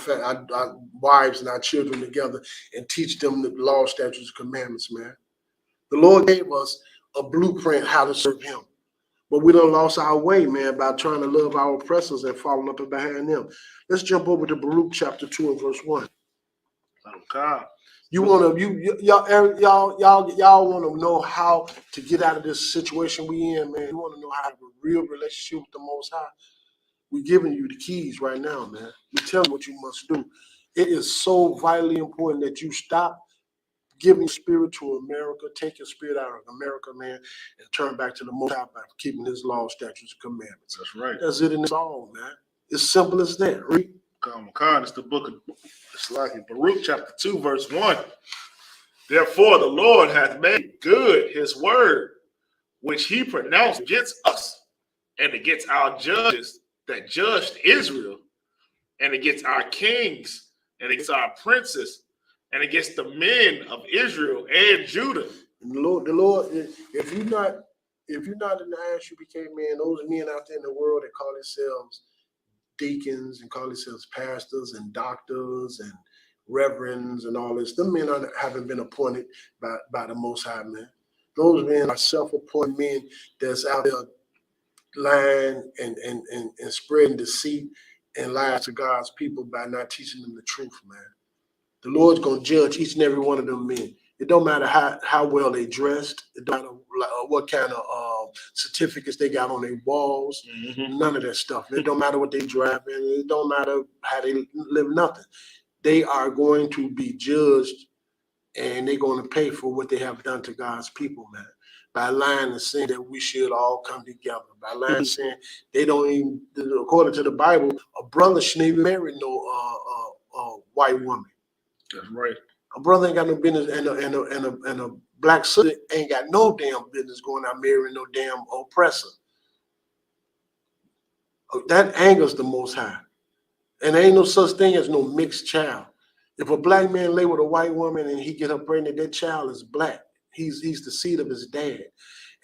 Speaker 1: wives and our children together and teach them the law, statutes, and commandments, man. The Lord gave us a blueprint how to serve him. But we done lost our way, man, by trying to love our oppressors and following up behind them. Let's jump over to Baruch chapter 2 and verse 1.
Speaker 2: Okay.
Speaker 1: You y'all want to know how to get out of this situation we in, man. You want to know how to have a real relationship with the Most High. We're giving you the keys right now, man. We tell you what you must do. It is so vitally important that you stop giving spirit to America, take your spirit out of America, man, and turn back to the Most High by keeping his law, statutes, and commandments.
Speaker 2: That's right.
Speaker 1: That's it in its all, man. It's simple as that. Read.
Speaker 2: It's the book of Baruch chapter 2, verse 1. Therefore the Lord hath made good his word, which he pronounced against us, and against our judges that judged Israel, and against our kings, and against our princes, and against the men of Israel and Judah.
Speaker 1: And the Lord, if you're not in the Isupk, man, those men out there in the world that call themselves deacons and call themselves pastors and doctors and reverends and all this, them men haven't been appointed by the Most High, man. Those men are self-appointed men that's out there lying and spreading deceit and lies to God's people by not teaching them the truth, man. The Lord's going to judge each and every one of them men. It don't matter how well they dressed. It don't matter what kind of certificates they got on their walls. Mm-hmm. None of that stuff. It don't matter what they drive in. It don't matter how they live, nothing. They are going to be judged, and they're going to pay for what they have done to God's people, man. By lying and saying that we should all come together. By lying and saying they don't even, according to the Bible, a brother shouldn't even marry no white woman.
Speaker 2: That's right.
Speaker 1: A brother ain't got no business, and a black sister ain't got no damn business going out marrying no damn oppressor. That angers the Most High. And there ain't no such thing as no mixed child. If a black man lay with a white woman and he get her pregnant, that child is black. He's the seed of his dad.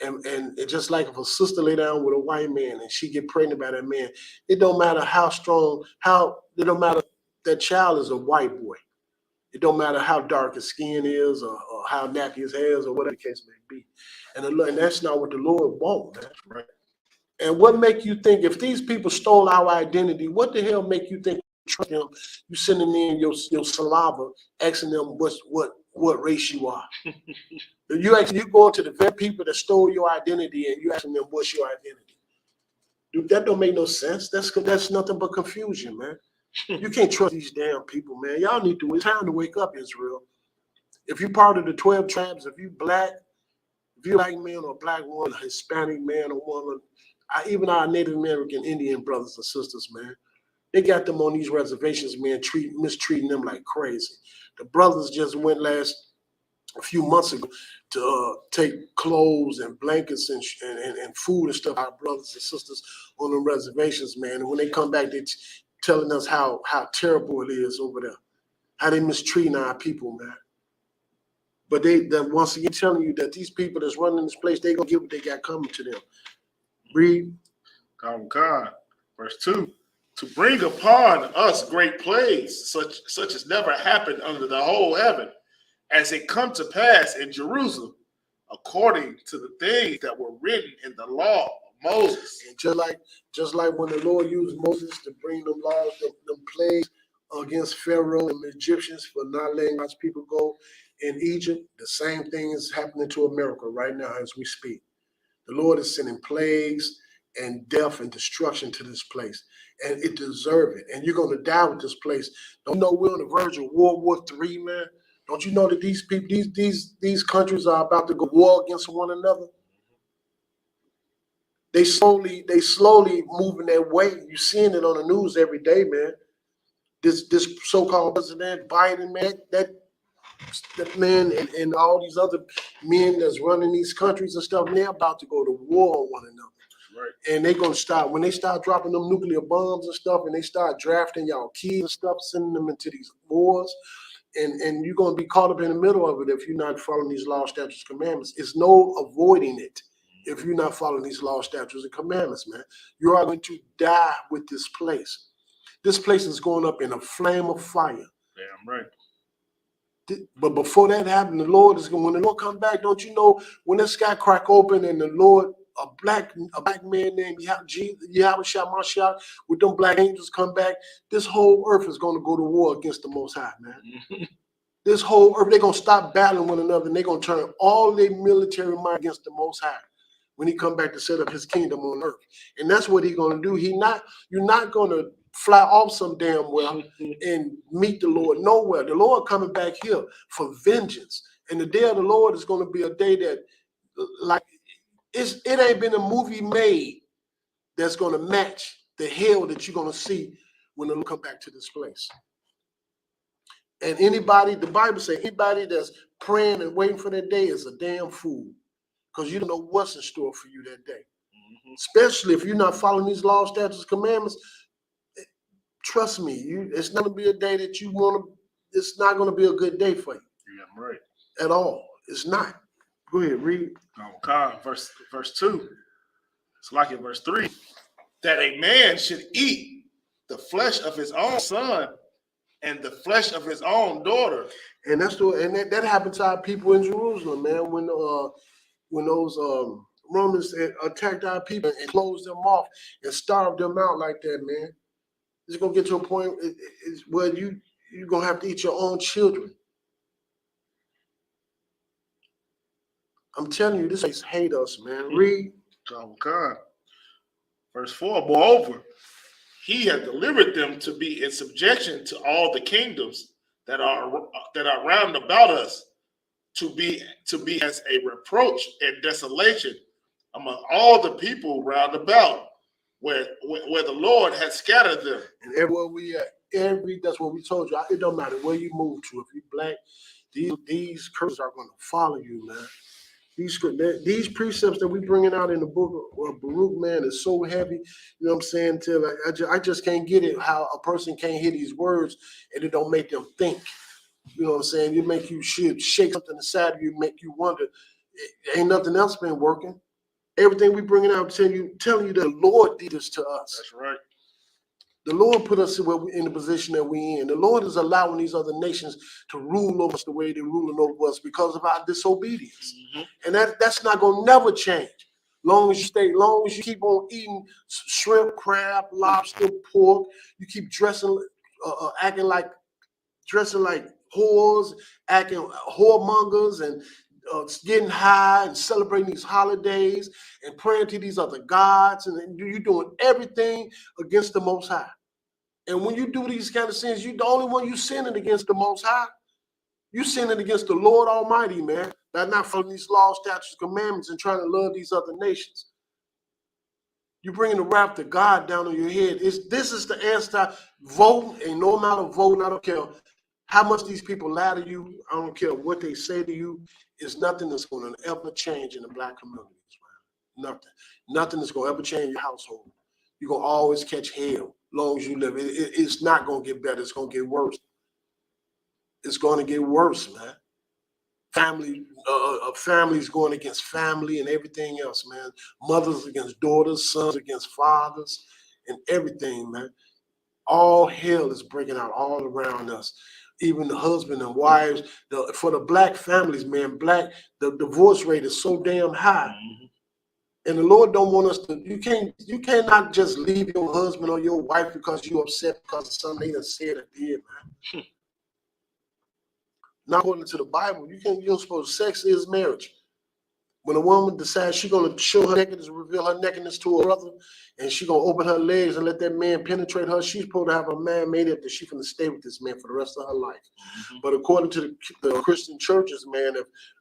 Speaker 1: And it's just like if a sister lay down with a white man and she get pregnant by that man, it don't matter how strong, it don't matter, that child is a white boy. It don't matter how dark his skin is or how nappy his hair is or whatever the case may be. And that's not what the Lord wants, man. Right. And what make you think, if these people stole our identity, what the hell make you think you trust them? You sending in your saliva, asking them what race you are. You going to the very people that stole your identity and you asking them what's your identity. Dude, that don't make no sense. That's nothing but confusion, man. You can't trust these damn people, man. Y'all need to, it's time to wake up, Israel. If you're part of the 12 tribes, if you're black man or a black woman, a Hispanic man or woman, even our Native American Indian brothers and sisters, man, they got them on these reservations, man, mistreating them like crazy. The brothers just went a few months ago to take clothes and blankets and food and stuff, our brothers and sisters on the reservations, man. And when they come back, they telling us how terrible it is over there, how they mistreating our people, man. But they once again telling you that these people that's running this place, they gonna get what they got coming to them. Read.
Speaker 2: God. Verse 2. To bring upon us great plagues, such as never happened under the whole heaven, as it come to pass in Jerusalem, according to the things that were written in the law of Moses.
Speaker 1: And just like when the Lord used Moses to bring them laws, them plagues against Pharaoh and the Egyptians for not letting God's people go in Egypt, the same thing is happening to America right now as we speak. The Lord is sending plagues and death and destruction to this place, and it deserves it. And you're going to die with this place. Don't you know we're on the verge of World War III, man? Don't you know that these people, these countries are about to go war against one another? They slowly moving their way. You're seeing it on the news every day, man. This so-called President Biden, man, that man and all these other men that's running these countries and stuff, and they're about to go to war on one another.
Speaker 2: right.
Speaker 1: And they're gonna start when they start dropping them nuclear bombs and stuff, and they start drafting y'all kids and stuff, sending them into these wars, and you're gonna be caught up in the middle of it if you're not following these laws, statutes, commandments. It's no avoiding it if you're not following these laws, statutes, and commandments, man. You are going to die with this place. This place is going up in a flame of fire.
Speaker 2: Damn right.
Speaker 1: But before that happened, the Lord is going. When the Lord come back, don't you know when the sky crack open and the Lord, a black man named Yahweh Shah with them black angels come back, this whole earth is going to go to war against the Most High, man. This whole earth, they're going to stop battling one another, and they're going to turn all their military might against the Most High when he come back to set up his kingdom on earth. And that's what he's going to do. You're not going to fly off some damn well and meet the Lord nowhere. The Lord coming back here for vengeance. And the day of the Lord is going to be a day that, like, it ain't been a movie made that's going to match the hell that you're going to see when the Lord come back to this place. And anybody, the Bible says, anybody that's praying and waiting for that day is a damn fool, because you don't know what's in store for you that day. Especially if you're not following these laws, statutes, commandments. Trust me, it's not going to be a day that you want to, it's not going to be a good day for you.
Speaker 2: Yeah, right.
Speaker 1: At all. It's not. Go ahead, read.
Speaker 2: Okay, verse 2. It's like in verse 3. That a man should eat the flesh of his own son and the flesh of his own daughter.
Speaker 1: And that happened to our people in Jerusalem, man, when those Romans attacked our people and closed them off and starved them out like that, man. It's gonna get to a point where you're gonna have to eat your own children. I'm telling you, this place hate us, man. Read.
Speaker 2: Okay. Verse 4. Moreover, he has delivered them to be in subjection to all the kingdoms that are round about us, to be as a reproach and desolation among all the people round about, where the Lord has scattered them.
Speaker 1: And everywhere we at, that's what we told you. It don't matter where you move to. If you black, these curses are going to follow you, man. These precepts that we bringing out in the book of Baruch, man, is so heavy. You know what I'm saying? Till I just can't get it how a person can't hear these words and it don't make them think. You know what I'm saying? It make you shake something inside of you, make you wonder. Ain't nothing else been working. Everything we bringing out, telling you that the Lord did this to us.
Speaker 2: That's right.
Speaker 1: The Lord put us in the position that we in. The Lord is allowing these other nations to rule over us the way they're ruling over us because of our disobedience. And that's not going to never change. Long as you keep on eating shrimp, crab, lobster, pork, you keep acting like whores, acting whoremongers, and getting high and celebrating these holidays and praying to these other gods, and you're doing everything against the Most High. And when you do these kind of sins, you're the only one you sinning against the Most High. You sinning against the Lord Almighty, man. By not following these laws, statutes, commandments, and trying to love these other nations. You're bringing the wrath of God down on your head. This is the answer to voting. Ain't no amount of voting. I don't care how much these people lie to you. I don't care what they say to you. It's nothing that's going to ever change in the black communities, man. Nothing that's going to ever change your household. You're going to always catch hell as long as you live. It's not going to get better. It's going to get worse. It's going to get worse, man. Families going against family and everything else, man. Mothers against daughters, sons against fathers, and everything, man. All hell is breaking out all around us. Even the husband and wives, for the black families, man, the divorce rate is so damn high. And the Lord don't want us to, you cannot just leave your husband or your wife because you're upset because of something they done said or did, man. Not according to the Bible. You're supposed to, sex is marriage. When a woman decides she's going to show her nakedness, reveal her nakedness to her brother, and she's going to open her legs and let that man penetrate her, she's supposed to have a man made up that she's going to stay with this man for the rest of her life. But according to the Christian churches, man,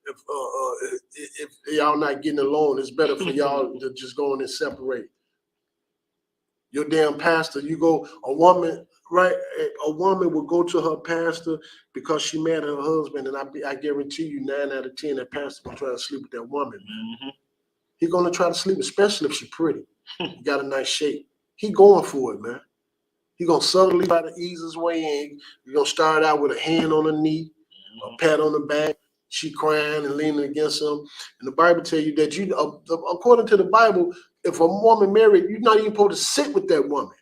Speaker 1: if y'all not getting along, it's better for y'all to just go in and separate. Your damn pastor, a woman will go to her pastor because she mad at her husband, and I guarantee you 9 out of 10 that pastor will try to sleep with that woman. He's gonna try to sleep, especially if she's pretty. He got a nice shape. He going for it, man. He gonna subtly try to ease his way in. You're gonna start out with a hand on her knee, a pat on the back. She crying and leaning against him. And the Bible tell you that according to the Bible, if a woman married, you're not even supposed to sit with that woman.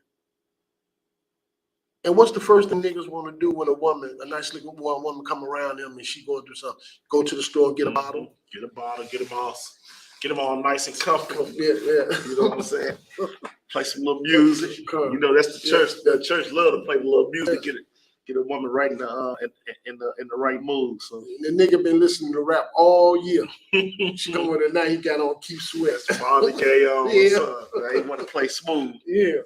Speaker 1: And what's the first thing niggas want to do when a nice looking woman come around them and she going through something? Go to the store and get a bottle.
Speaker 2: Get them all nice and comfortable.
Speaker 1: Yeah.
Speaker 2: You know what I'm saying? Play some little music. You know, that's the church. The church love to play a little music. Get a woman right in the right mood. So
Speaker 1: the nigga been listening to rap all year. She come with it now. He got on Keith Sweat.
Speaker 2: Marley K on.
Speaker 1: Yeah.
Speaker 2: They want to play smooth.
Speaker 1: Yeah.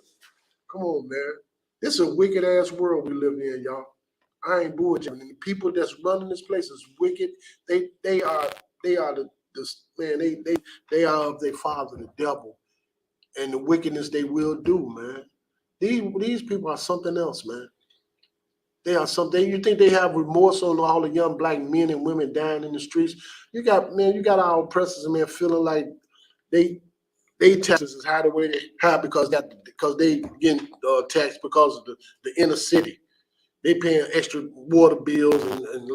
Speaker 1: Come on, man. This is a wicked ass world we live in, y'all. I ain't bullshitting. And the people that's running this place is wicked. They are the man. They are of their father, the devil, and the wickedness they will do, man. These people are something else, man. They are something. You think they have remorse on all the young black men and women dying in the streets? You got our oppressors, man, feeling like they taxes is high the way they high because they getting taxed because of the inner city. They paying extra water bills and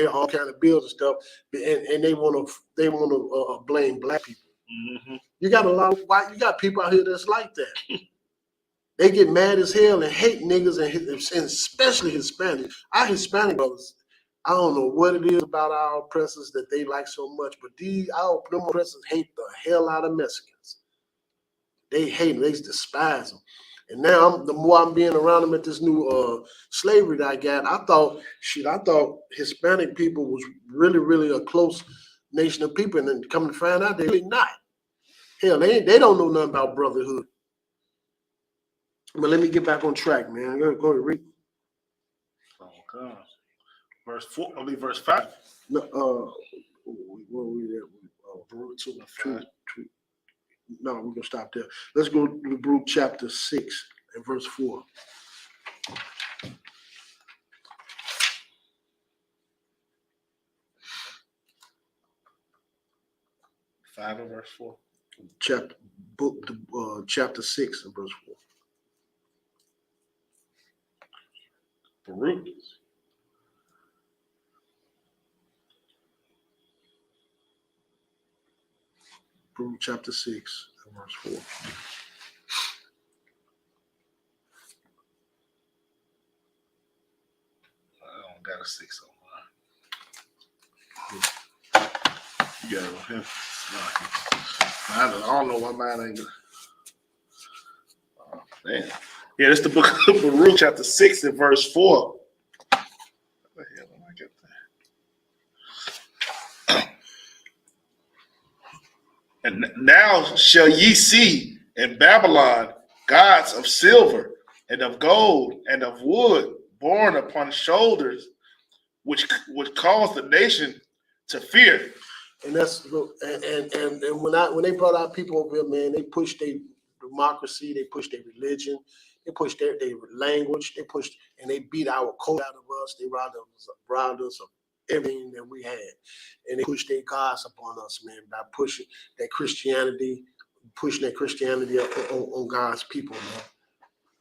Speaker 1: all kind of bills and stuff, and they want to blame black people.
Speaker 2: Mm-hmm.
Speaker 1: You got people out here that's like that. They get mad as hell and hate niggas and especially Hispanic. Our Hispanic brothers, I don't know what it is about our oppressors that they like so much, but our oppressors hate the hell out of Mexicans. They hate them. They despise them. And now the more I'm being around them at this new slavery that I got, I thought Hispanic people was really, really a close nation of people, and then come to find out they're really not. Hell, they don't know nothing about brotherhood. But let me get back on track, man. Go ahead, read.
Speaker 2: Oh God. Verse 4, I mean verse 5.
Speaker 1: No, where we at?
Speaker 2: Baruch 2 and 5.
Speaker 1: No, we're gonna stop there. Let's go to Baruch chapter 6 and verse 4.
Speaker 2: Five and verse 4.
Speaker 1: Chapter 6 and verse 4.
Speaker 2: Baruch.
Speaker 1: Baruch chapter 6 and verse 4.
Speaker 2: I don't got a 6 on mine. You got it on him. I don't know why mine ain't. Oh, man. Yeah, that's the book of Baruch, chapter 6 and verse 4. What the hell did I get that? And now shall ye see in Babylon gods of silver and of gold and of wood borne upon shoulders, which cause the nation to fear.
Speaker 1: And that's and when they brought out people over here, man, they pushed their democracy, they pushed their religion, they pushed their language, and they beat our code out of us. They robbed us of everything that we had, and they pushed their gods upon us, man, by pushing that Christianity up on God's people, man.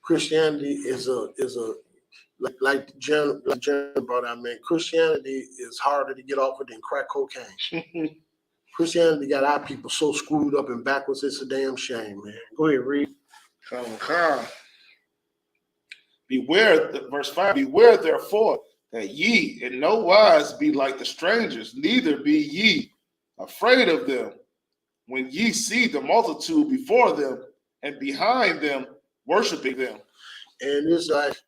Speaker 1: Christianity is like Jen brought out, man. Christianity is harder to get off of than crack cocaine. Christianity got our people so screwed up and backwards, it's a damn shame, man. Go ahead, read.
Speaker 2: Come. Beware, verse 5, beware therefore that ye in no wise be like the strangers, neither be ye afraid of them when ye see the multitude before them and behind them worshiping them.
Speaker 1: And it's like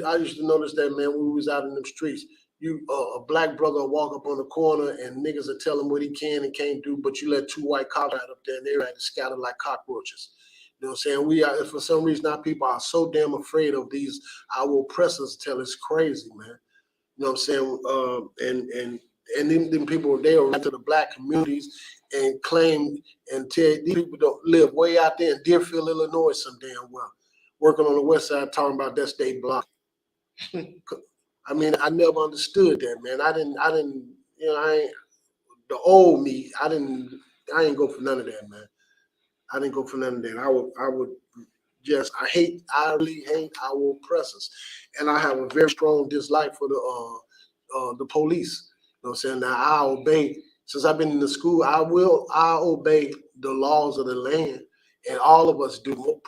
Speaker 1: I used to notice that, man, when we was out in them streets. A black brother will walk up on the corner and niggas will tell him what he can and can't do, but you let two white cops right up there and they're ready to scatter like cockroaches. You know what I'm saying? For some reason, our people are so damn afraid of our oppressors till it's crazy, man. You know what I'm saying? And them people, they are right to the black communities and claim and tell these people don't live way out there in Deerfield, Illinois, some damn well, working on the west side, talking about that state block. I mean, I never understood that, man. I didn't, the old me, I ain't go for none of that, man. I didn't go for none of that. I would I really hate our oppressors. And I have a very strong dislike for the police. You know what I'm saying? Now I obey, since I've been in the school, I obey the laws of the land. And all of us do,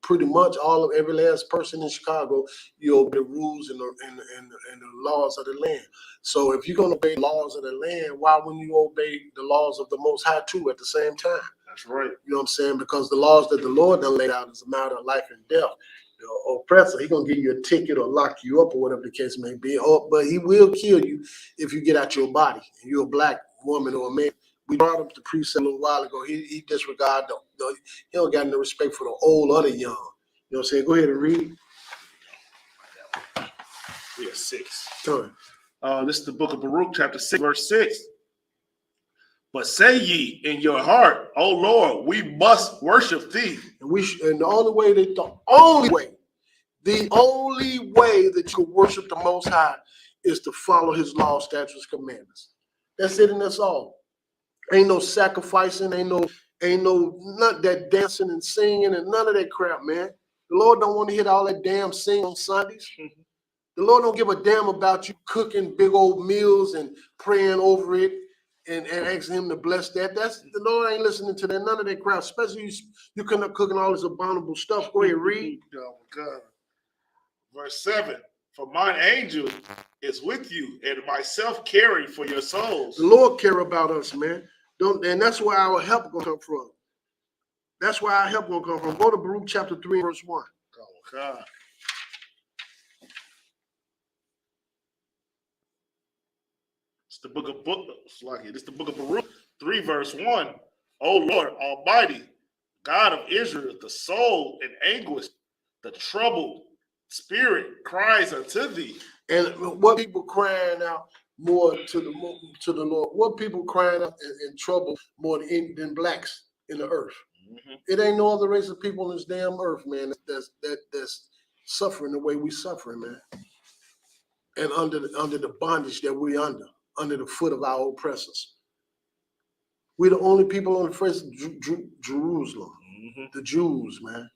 Speaker 1: pretty much every last person in Chicago, you obey the rules and the laws of the land. So if you're gonna obey the laws of the land, why wouldn't you obey the laws of the Most High too at the same time?
Speaker 2: That's right.
Speaker 1: You know what I'm saying? Because the laws that the Lord done laid out is a matter of life and death. The oppressor, he gonna give you a ticket or lock you up or whatever the case may be. But he will kill you if you get out your body. And you're a black woman or a man. We brought up the precept a little while ago. He disregarded he don't got no respect for the old or the young. You know what I'm saying? Go ahead and read.
Speaker 2: We are 6.
Speaker 1: Turn.
Speaker 2: This is the book of Baruch, chapter 6, verse 6. But say ye in your heart, O Lord, we must worship thee.
Speaker 1: And the only way that you can worship the Most High is to follow his law, statutes, commandments. That's it, and that's all. Ain't no sacrificing, ain't no none that dancing and singing and none of that crap, man. The Lord don't want to hear all that damn sing on Sundays. The Lord don't give a damn about you cooking big old meals and praying over it and asking him to bless that. The Lord ain't listening to that, none of that crap. Especially you cooking all this abominable stuff. Go ahead, read.
Speaker 2: Oh God. Verse 7. For mine angel is with you, and myself caring for your souls.
Speaker 1: The Lord care about us, man. And that's where our help gonna come from. That's where our help gonna come from. Go to Baruch chapter 3, verse 1.
Speaker 2: Oh God. It's the book of It's the book of Baruch 3, verse 1. O Lord Almighty, God of Israel, the soul in anguish, the troubled spirit cries unto thee.
Speaker 1: And what people crying out more to the Lord? What people crying out in trouble more than blacks in the earth? Mm-hmm. It ain't no other race of people on this damn earth, man. That's suffering the way we suffering, man. And under the bondage that we under the foot of our oppressors. We're the only people on the face of Jerusalem. Mm-hmm. The Jews, man.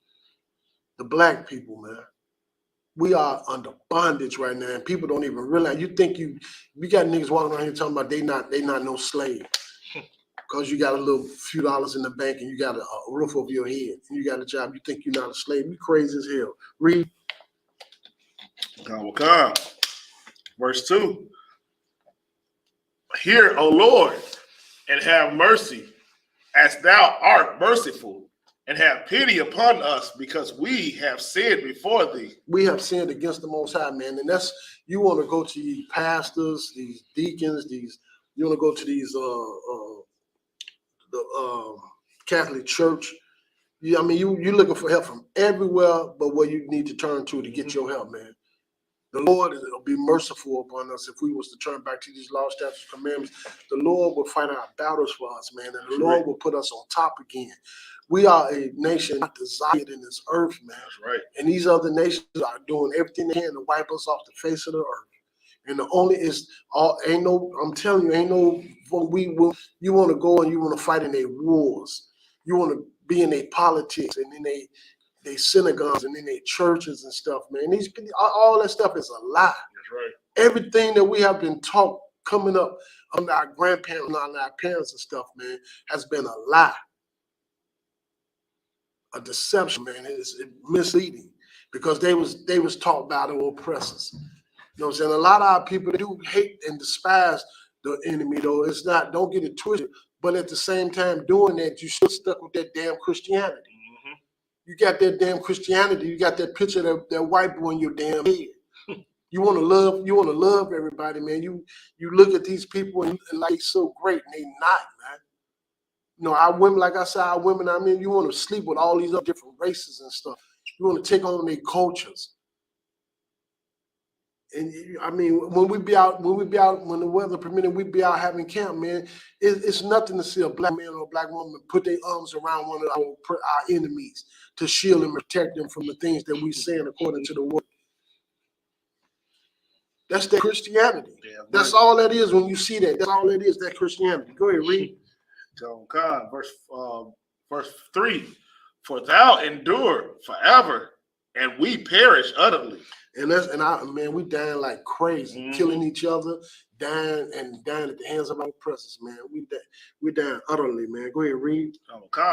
Speaker 1: The black people, man. We are under bondage right now, and people don't even realize. You think you got niggas walking around here talking about they not no slave because you got a little few dollars in the bank and you got a roof over your head and you got a job. You think you're not a slave? You crazy as hell. Read.
Speaker 2: God. Verse 2. Hear, O Lord, and have mercy, as thou art merciful. And have pity upon us, because we have sinned before thee.
Speaker 1: We have sinned against the Most High, man. And that's, you want to go to these pastors, these deacons, you want to go to these the Catholic Church. You looking for help from everywhere but where you need to turn to get your help, man. The Lord will be merciful upon us if we was to turn back to these law, statutes, commandments. The Lord will fight our battles for us, man, and the Lord will put us on top again. We are a nation not desired in this earth, man.
Speaker 2: That's right.
Speaker 1: And these other nations are doing everything they can to wipe us off the face of the earth. And I'm telling you, you want to go and you want to fight in their wars. You want to be in their politics and in they synagogues and in their churches and stuff, man. All that stuff is a lie.
Speaker 2: That's right.
Speaker 1: Everything that we have been taught coming up under our grandparents and our parents and stuff, man, has been a lie. A deception, man. It's misleading because they was taught by the oppressors. You know what I'm saying? A lot of our people do hate and despise the enemy, though. It's not, don't get it twisted. But at the same time, doing that, you still stuck with that damn Christianity. Mm-hmm. You got that damn Christianity. You got that picture of that white boy in your damn head. You want to love everybody, man. You look at these people and like they're so great, and they not, man. You know, our women, like I said, you want to sleep with all these other different races and stuff. You want to take on their cultures. And when we be out, when the weather permitting, we be out having camp, man. It's nothing to see a black man or a black woman put their arms around one of our enemies to shield and protect them from the things that we saying according to the word. That's that Christianity. Yeah, right. That's all that is when you see that. That's all it is, that Christianity. Go ahead, read.
Speaker 2: So God, verse 4. Verse 3, for thou endure forever, and we perish utterly.
Speaker 1: And man, we dying like crazy, killing each other, dying at the hands of our oppressors, man. We dying utterly, man. Go ahead, read.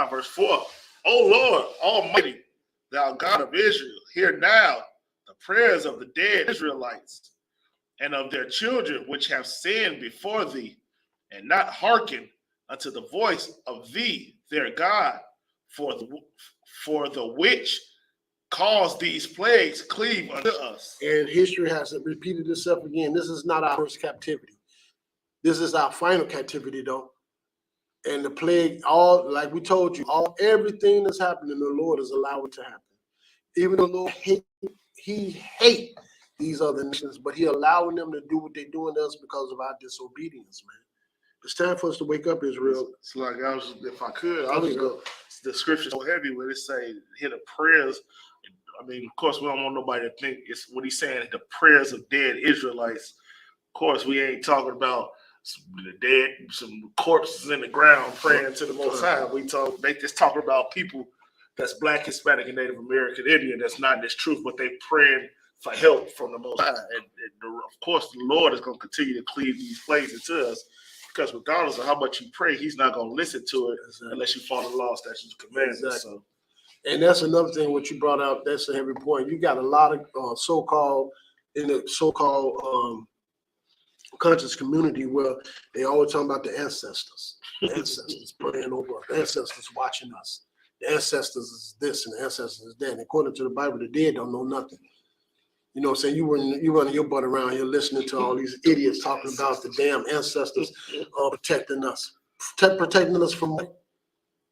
Speaker 2: Verse 4, O Lord Almighty, thou God of Israel, hear now the prayers of the dead Israelites and of their children which have sinned before thee, and not hearken unto the voice of thee, their God, for the which caused these plagues cleave unto us.
Speaker 1: And history has repeated itself again. This is not our first captivity. This is our final captivity, though. And the plague, all like we told you, everything that's happening, the Lord is allowing to happen. Even the Lord he hate these other nations, but he allowing them to do what they're doing to us because of our disobedience, man. It's time for us to wake up, Israel.
Speaker 2: It's like if I could, I was go. The scripture's so heavy when it say hear the prayers. I mean, of course, we don't want nobody to think it's what he's saying. The prayers of dead Israelites. Of course, we ain't talking about some corpses in the ground praying to the Most High. They just talking about people that's Black, Hispanic, and Native American Indian. That's not this truth, but they praying for help from the Most High. And of course, the Lord is going to continue to cleave these plagues into us, because regardless of how much you pray, He's not going to listen to it unless you follow the law, statutes, and commandments.
Speaker 1: Exactly.
Speaker 2: So.
Speaker 1: And that's another thing what you brought out. That's a heavy point. You got a lot of so-called conscious community where they always talking about the ancestors. The ancestors praying over us. The ancestors watching us. The ancestors is this and the ancestors is that. And according to the Bible, the dead don't know nothing. You know what I'm saying? You running your butt around here listening to all these idiots talking about the damn ancestors protecting us. Protecting us from what?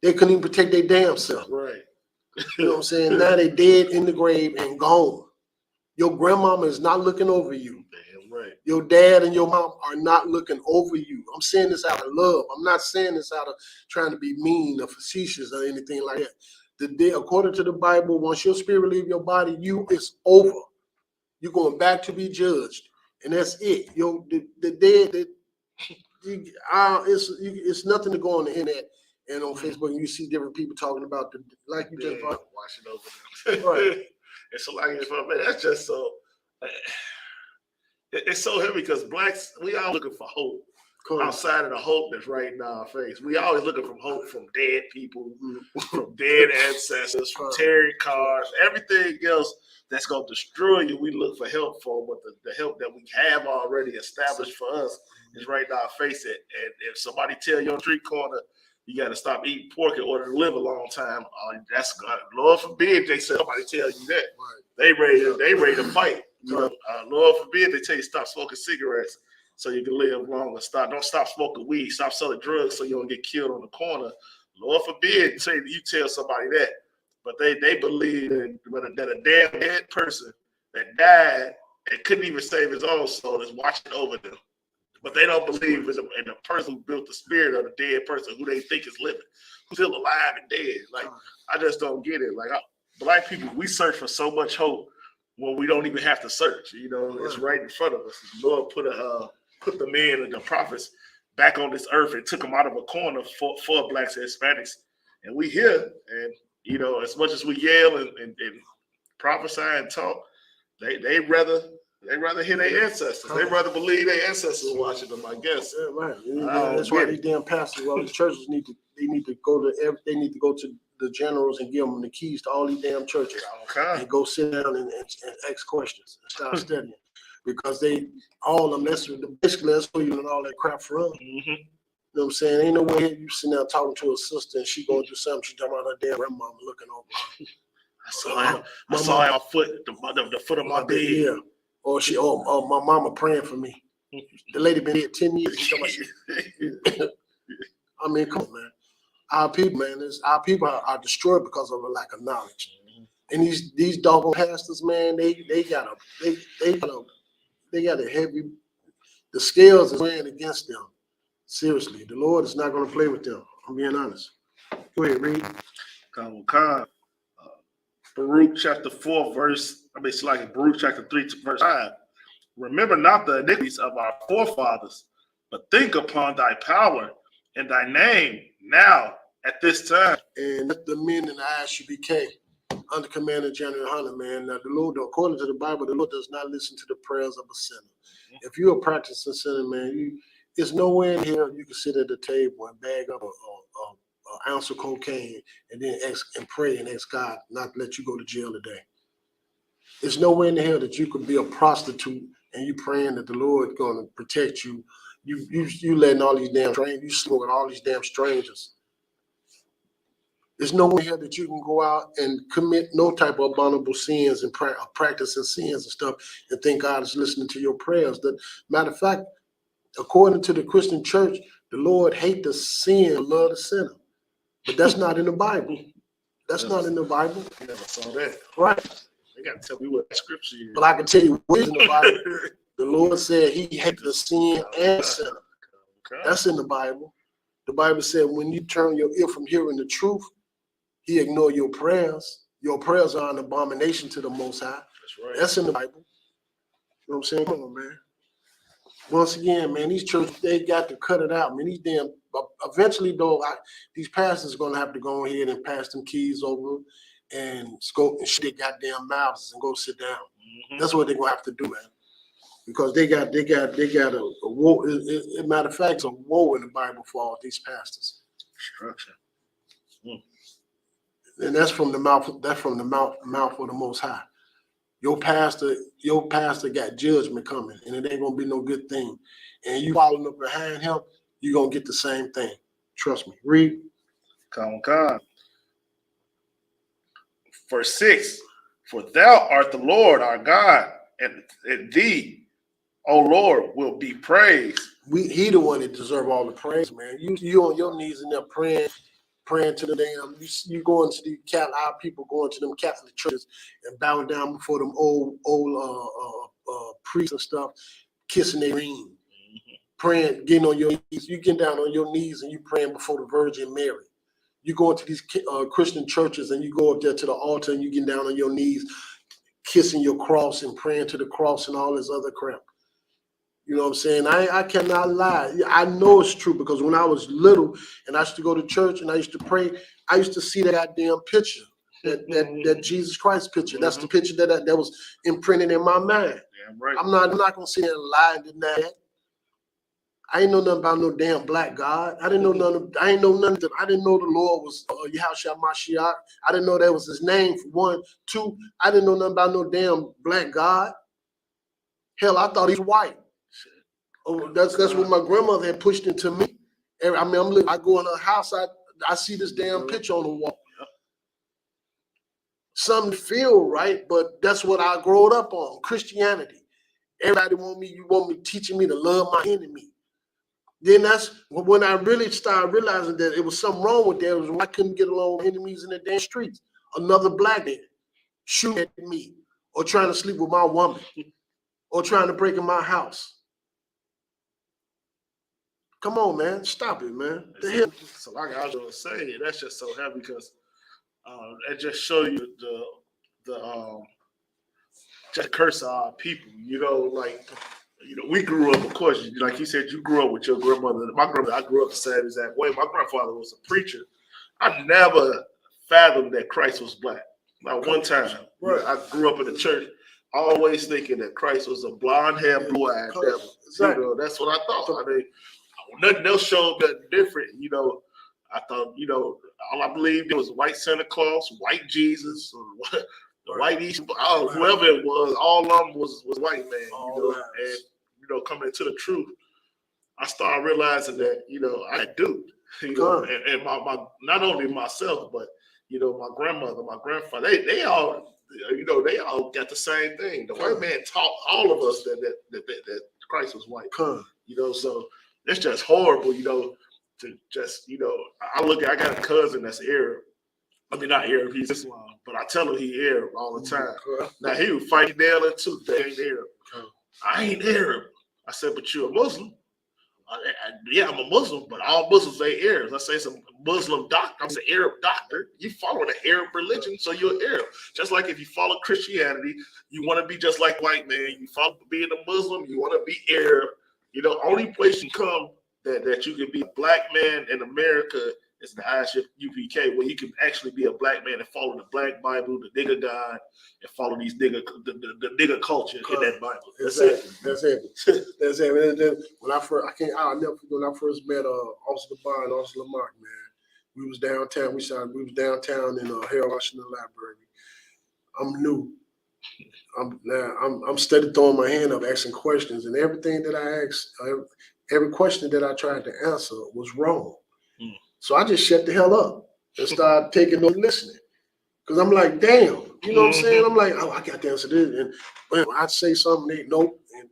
Speaker 1: They couldn't even protect their damn self.
Speaker 2: Right.
Speaker 1: You know what I'm saying? Now they dead in the grave and gone. Your grandmama is not looking over you.
Speaker 2: Damn right.
Speaker 1: Your dad and your mom are not looking over you. I'm saying this out of love. I'm not saying this out of trying to be mean or facetious or anything like that. The day, according to the Bible, once your spirit leave your body, it's over. You're going back to be judged, and that's it. The dead. It's nothing to go on the internet and on Facebook, and you see different people talking about like you just brought.
Speaker 2: Watching over them. Right. And so, like, man, that's just so. It's so heavy because Blacks, we all looking for hope. Outside of the hope that's right in our face. We always looking for hope from dead people, from dead ancestors, from tearing cars, everything else that's going to destroy you. We look for help for, but the help that we have already established for us is right in our face. And if somebody tell you on the street corner, you got to stop eating pork in order to live a long time, that's God. Lord forbid they say somebody tell you that. They ready to fight. Lord forbid they tell you stop smoking cigarettes so you can live longer. Don't stop smoking weed. Stop selling drugs so you don't get killed on the corner. Lord forbid you tell somebody that. But they believe that a damn dead person that died and couldn't even save his own soul is watching over them. But they don't believe in the person who built the spirit of the dead person who they think is living, who's still alive and dead. Like, I just don't get it. Like, Black people, we search for so much hope when we don't even have to search. You know, it's right in front of us. The Lord put the men and the prophets back on this earth and took them out of a corner for Blacks and Hispanics. And we here, and you know, as much as we yell and prophesy and talk, they rather hear their ancestors. They rather believe their ancestors watching them, I guess.
Speaker 1: Yeah, right. That's why these damn pastors, these churches need to go to the generals and give them the keys to all these damn churches and go sit down and ask questions and start studying. Because all of them, basically that's where you learn all that crap from.
Speaker 2: Mm-hmm.
Speaker 1: You know what I'm saying? Ain't no way you sitting there talking to a sister and she going through something. She talking about her damn grandmama looking over her.
Speaker 2: I saw her foot, the foot of my bed.
Speaker 1: Yeah. Or my mama praying for me. The lady been here 10 years. I mean, come on, man. Our people are destroyed because of a lack of knowledge. And these doggone pastors, man, they got a heavy. The scales is weighing against them. Seriously, the Lord is not going to play with them. I'm being honest. Go ahead, read.
Speaker 2: Baruch chapter 4, Baruch chapter 3, verse 5. Remember not the iniquities of our forefathers, but think upon thy power and thy name now at this time.
Speaker 1: And let the men in the Isupk under Commander General Hunter, man. Now, the Lord, according to the Bible, the Lord does not listen to the prayers of a sinner. If you're a practicing sinner, man, there's nowhere in here you can sit at the table and bag up an ounce of cocaine and then pray and ask God not to let you go to jail today. There's nowhere in here that you could be a prostitute and you praying that the Lord going to protect you. You letting all these damn strangers, you smoking all these damn strangers. There's no way here that you can go out and commit no type of abominable sins and practicing sins and stuff and think God is listening to your prayers. Matter of fact, according to the Christian church, the Lord hates the sin, love the sinner. But that's not in the Bible. That's not in the Bible.
Speaker 2: I never saw that.
Speaker 1: Right.
Speaker 2: They got to tell me what scripture is.
Speaker 1: But I can tell you what is in the Bible. The Lord said he hates the sin and sinner.
Speaker 2: Okay.
Speaker 1: That's in the Bible. The Bible said when you turn your ear from hearing the truth, he ignore your prayers. Your prayers are an abomination to the Most High.
Speaker 2: That's right.
Speaker 1: That's in the Bible. You know what I'm saying? Come on, man. Once again, man, these churches, they got to cut it out, man. These damn, eventually, though, these pastors are going to have to go ahead and pass them keys over and go and shut their goddamn mouths and go sit down.
Speaker 2: Mm-hmm.
Speaker 1: That's what they're going to have to do, man. Because they got a woe. Matter of fact, it's a woe in the Bible for all these pastors.
Speaker 2: Destruction.
Speaker 1: And that's from the mouth. That's from the mouth of the Most High. Your pastor got judgment coming, and it ain't gonna be no good thing. And you following up behind him, you're gonna get the same thing. Trust me. Read.
Speaker 2: Come on. Verse 6. For thou art the Lord our God, and thee, O Lord, will be praised.
Speaker 1: He the one that deserve all the praise, man. You on your knees in there praying to the damn, you going to the our people going to them Catholic churches and bowing down before them old priests and stuff, kissing their ring, praying, getting on your knees. You getting down on your knees and you praying before the Virgin Mary. You go into these Christian churches and you go up there to the altar and you get down on your knees, kissing your cross and praying to the cross and all this other crap. You know what I'm saying? I cannot lie. I know it's true because when I was little and I used to go to church and I used to pray, I used to see that goddamn picture, that Jesus Christ picture. That's the picture that was imprinted in my mind.
Speaker 2: Damn right.
Speaker 1: I'm not gonna sit there and lie and deny that. I ain't know nothing about no damn black God. I didn't know nothing. I didn't know the Lord was Yahushua Mashiach. I didn't know that was his name, for one. Two, I didn't know nothing about no damn black God. Hell, I thought he was white. Oh, that's what my grandmother had pushed into me. I mean, I go in her house, I see this damn picture on the wall. Something feel right, but that's what I grew up on, Christianity. Everybody want me teaching me to love my enemy. Then that's when I really started realizing that it was something wrong with that. It was why I couldn't get along with enemies in the damn streets. Another black man shooting at me or trying to sleep with my woman or trying to break in my house. Come on, man. Stop it, man. The hell?
Speaker 2: So like I was gonna say, that's just so heavy because it just show you the just curse of our people. You know, like we grew up, of course, like you said, you grew up with your grandmother. My grandmother, I grew up the same exact way. My grandfather was a preacher. I never fathomed that Christ was black. Not one time. Right. I grew up in the church, always thinking that Christ was a blonde-haired, blue-eyed devil. Exactly. That's what I thought. I mean, nothing else showed nothing different. I thought, all I believed it was white Santa Claus, white Jesus, or white Easter, whoever it was, all of them was white man. And coming into the truth, I started realizing that I do. And my not only myself, but my grandmother, my grandfather, they all they all got the same thing. The white man taught all of us that Christ was white. So it's just horrible, to just, I got a cousin that's Arab. I mean, not Arab, he's Islam, but I tell him he Arab all the time. Now, he would fight nail and tooth, they ain't Arab. I ain't Arab. I said, but you're a Muslim. Yeah, I'm a Muslim, but all Muslims ain't Arabs. I say some Muslim doctor, I'm an Arab doctor. You follow the Arab religion, so you're Arab. Just like if you follow Christianity, you want to be just like white man. You follow being a Muslim, you want to be Arab. Only place you come that you can be a black man in America It's the Isupk, where you can actually be a black man and follow the black Bible, the nigga God, and follow these the nigga culture in that Bible. That's it.
Speaker 1: That's it. That's it. And then when I'll never forget when I first met Officer Bond and Officer Lamarck, man. We was downtown. We was downtown in Harold Washington Library. I'm new. I'm steady throwing my hand up, asking questions, and everything that I asked, every question that I tried to answer was wrong. So I just shut the hell up and started taking no listening. Because I'm like, damn, you know what I'm saying? I'm like, oh, I got to answer this. And when I'd say something, they nope. And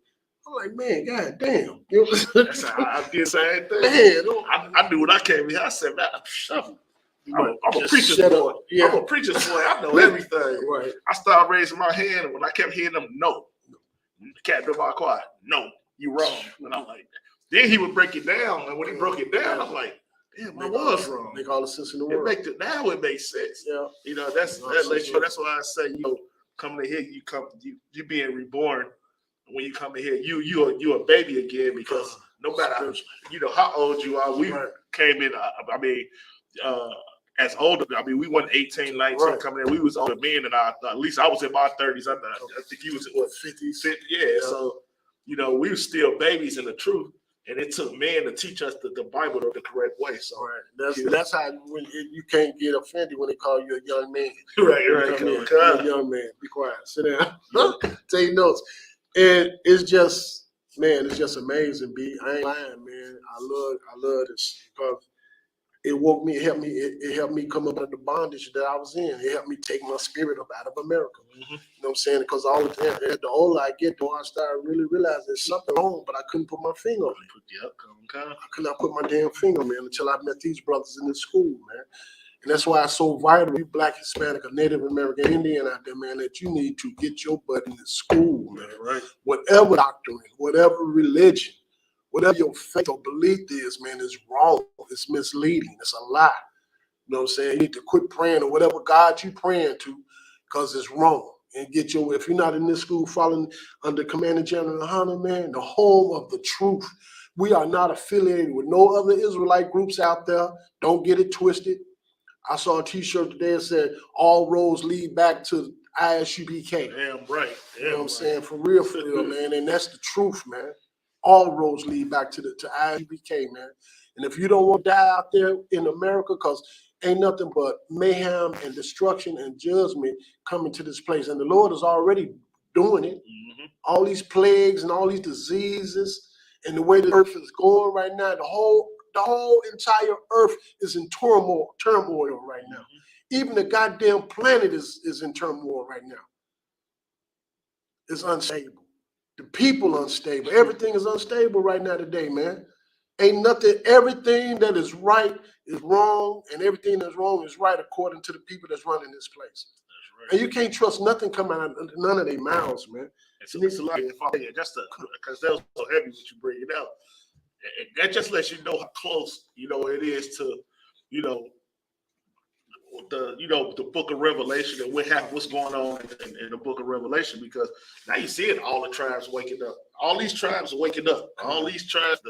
Speaker 1: I'm like, man, god damn. You know?
Speaker 2: That's how I did the same thing.
Speaker 1: Man,
Speaker 2: I knew when I came here, I said, man, I'm a preacher's boy.
Speaker 1: Yeah.
Speaker 2: I'm a preacher's boy. I know everything.
Speaker 1: Right.
Speaker 2: I started raising my hand, and when I kept hearing them, no. The captain of quiet, no, you wrong. And I'm like, then he would break it down. And when he broke it down, I'm like, damn, I was wrong.
Speaker 1: Make all the sense in the world.
Speaker 2: Now it makes sense.
Speaker 1: Yeah.
Speaker 2: You know, that's why I say, you know, coming to here, you being reborn. When you come in here, you a baby again, because no matter you know how old you are, we came in. I mean, as older. I mean, we weren't 18, 19 coming in. We was older men, and at least I was in my 30s. I think you was in what 50s. Yeah. So you know, we were still babies in the truth. And it took men to teach us the Bible the correct way. So
Speaker 1: that's how you can't get offended when they call you a young man.
Speaker 2: Right.
Speaker 1: You're a young man. Be quiet. Sit down. Take notes. And it's just, man, it's just amazing. I ain't lying, man. I love this because it woke me. It helped me come up out of the bondage that I was in. It helped me take my spirit up out of America. You know what I'm saying? Because all the older I get, the more I start really realizing there's something wrong, but I couldn't put my finger on it. I could not put my damn finger on it until I met these brothers in this school, man. And that's why it's so vital, you Black, Hispanic, or Native American Indian out there, man, that you need to get your butt in the school, man. Right. Whatever doctrine, whatever religion, whatever your faith or belief is, man, is wrong. It's misleading. It's a lie. You know what I'm saying? You need to quit praying or whatever God you praying to, because it's wrong. And if you're not in this school following under Commander General Hunter, man, the home of the truth. We are not affiliated with no other Israelite groups out there. Don't get it twisted. I saw a t-shirt today that said, all roads lead back to Isupk.
Speaker 2: Damn right.
Speaker 1: You know what I'm saying? For real, man. And that's the truth, man. All roads lead back to Isupk, man. And if you don't want to die out there in America, because ain't nothing but mayhem and destruction and judgment coming to this place. And the Lord is already doing it. All these plagues and all these diseases and the way the earth is going right now, the whole entire earth is in turmoil right now. Even the goddamn planet is in turmoil right now. It's unstable. The people unstable. Everything is unstable right now today, man. Ain't nothing, everything that is right is wrong, and everything that's wrong is right according to the people that's running this place. That's right. And you can't trust nothing coming out of none of their mouths, man.
Speaker 2: It's a lot. Just because that was so heavy what you bring it out. That just lets you know how close, you know, it is to, you know, the book of Revelation and what's going on in the book of Revelation, because now you see it, all the tribes waking up. All these tribes are waking up. All these tribes,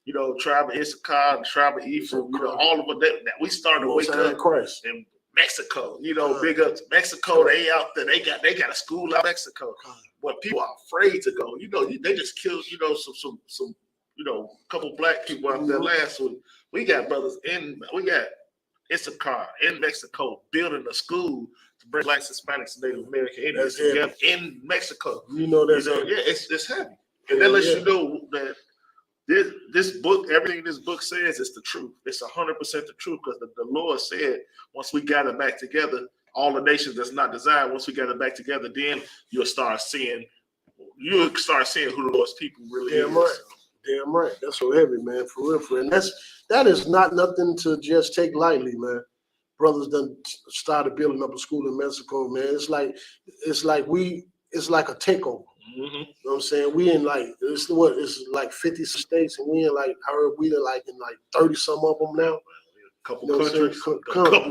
Speaker 2: you know, tribe of Isupk, the tribe of Ephraim, you know, all of them, that we started to wake up.
Speaker 1: Christ.
Speaker 2: In Mexico, you know, big up to Mexico. They out there, they got a school out in Mexico. But people are afraid to go. You know, they just killed, you know, some you know, a couple black people out there last week. We got brothers we got Isupk in Mexico building a school to bring Blacks, Hispanics, and Native American Indians together in Mexico.
Speaker 1: You know that's
Speaker 2: it's heavy. And that lets you know that this book, everything this book says is the truth. It's 100% the truth, because the Lord said once we gather back together, all the nations that's not designed, once we gather back together, then you'll start seeing who the Lord's people really is.
Speaker 1: Right. Damn right. That's so heavy, man. For real. And that is not nothing to just take lightly, man. Brothers done started building up a school in Mexico, man. It's like a takeover. You know what I'm saying? We in it's like 50 states, and we in I heard we in 30 some of them now.
Speaker 2: Couple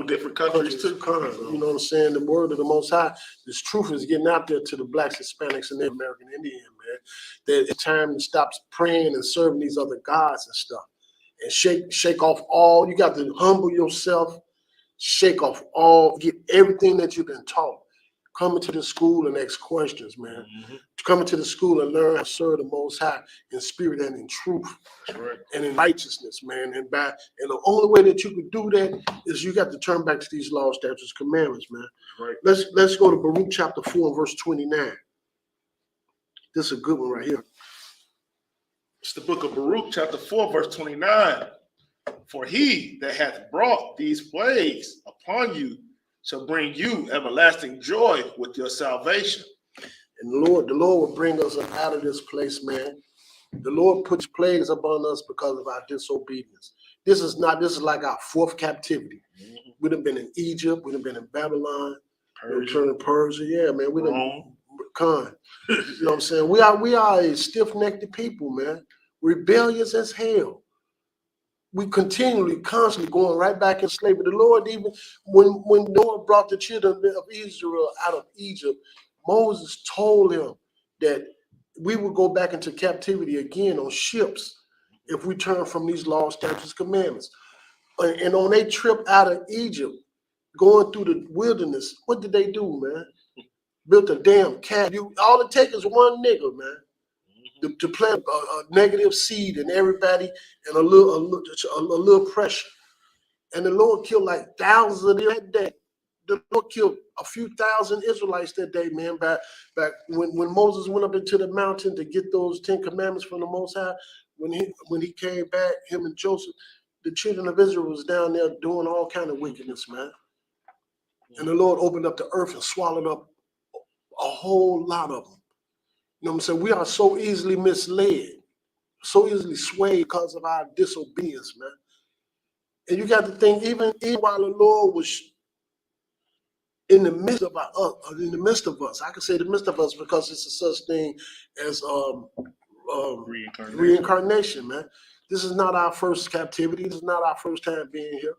Speaker 2: different countries too.
Speaker 1: You know what I'm saying? The word of the Most High, this truth is getting out there to the Blacks, Hispanics, and Native American Indian, man. That it's time to stop praying and serving these other gods and stuff, and shake off all. You got to humble yourself, shake off all, get everything that you've been taught. Coming to the school and ask questions, man. Coming to the school and learn how to serve the Most High in spirit and in truth.
Speaker 2: That's right.
Speaker 1: And in righteousness, man. And the only way that you could do that is you got to turn back to these laws, statutes, commandments, man.
Speaker 2: Right.
Speaker 1: Let's go to Baruch chapter 4 and verse 29. This is a good one right here.
Speaker 2: It's the book of Baruch, chapter 4, verse 29. For he that hath brought these plagues upon you shall bring you everlasting joy with your salvation.
Speaker 1: And the Lord will bring us up out of this place, man. The Lord puts plagues upon us because of our disobedience. This is like our fourth captivity. We'd have been in Egypt, we'd have been in Babylon, Persia. Yeah, man. We done con. You know what I'm saying? We are a stiff-necked people, man. Rebellious as hell. We constantly going right back in slavery. The Lord, even when Noah brought the children of Israel out of Egypt, Moses told him that we would go back into captivity again on ships if we turn from these laws, statutes, commandments. And on their trip out of Egypt, going through the wilderness, what did they do, man? Built a damn calf. All it takes is one nigga, man, to plant a negative seed in everybody and a little pressure. And the Lord killed like thousands of them that day. The Lord killed a few thousand Israelites that day, man. Back when Moses went up into the mountain to get those 10 commandments from the Most High, when he came back, him and Joseph, the children of Israel was down there doing all kind of wickedness, man. And the Lord opened up the earth and swallowed up a whole lot of them. You know what I'm saying? We are so easily misled, so easily swayed because of our disobedience, man. And you got to think, even while the Lord was in the midst of us, I can say the midst of us because it's a such thing as reincarnation, man. This is not our first captivity. This is not our first time being here.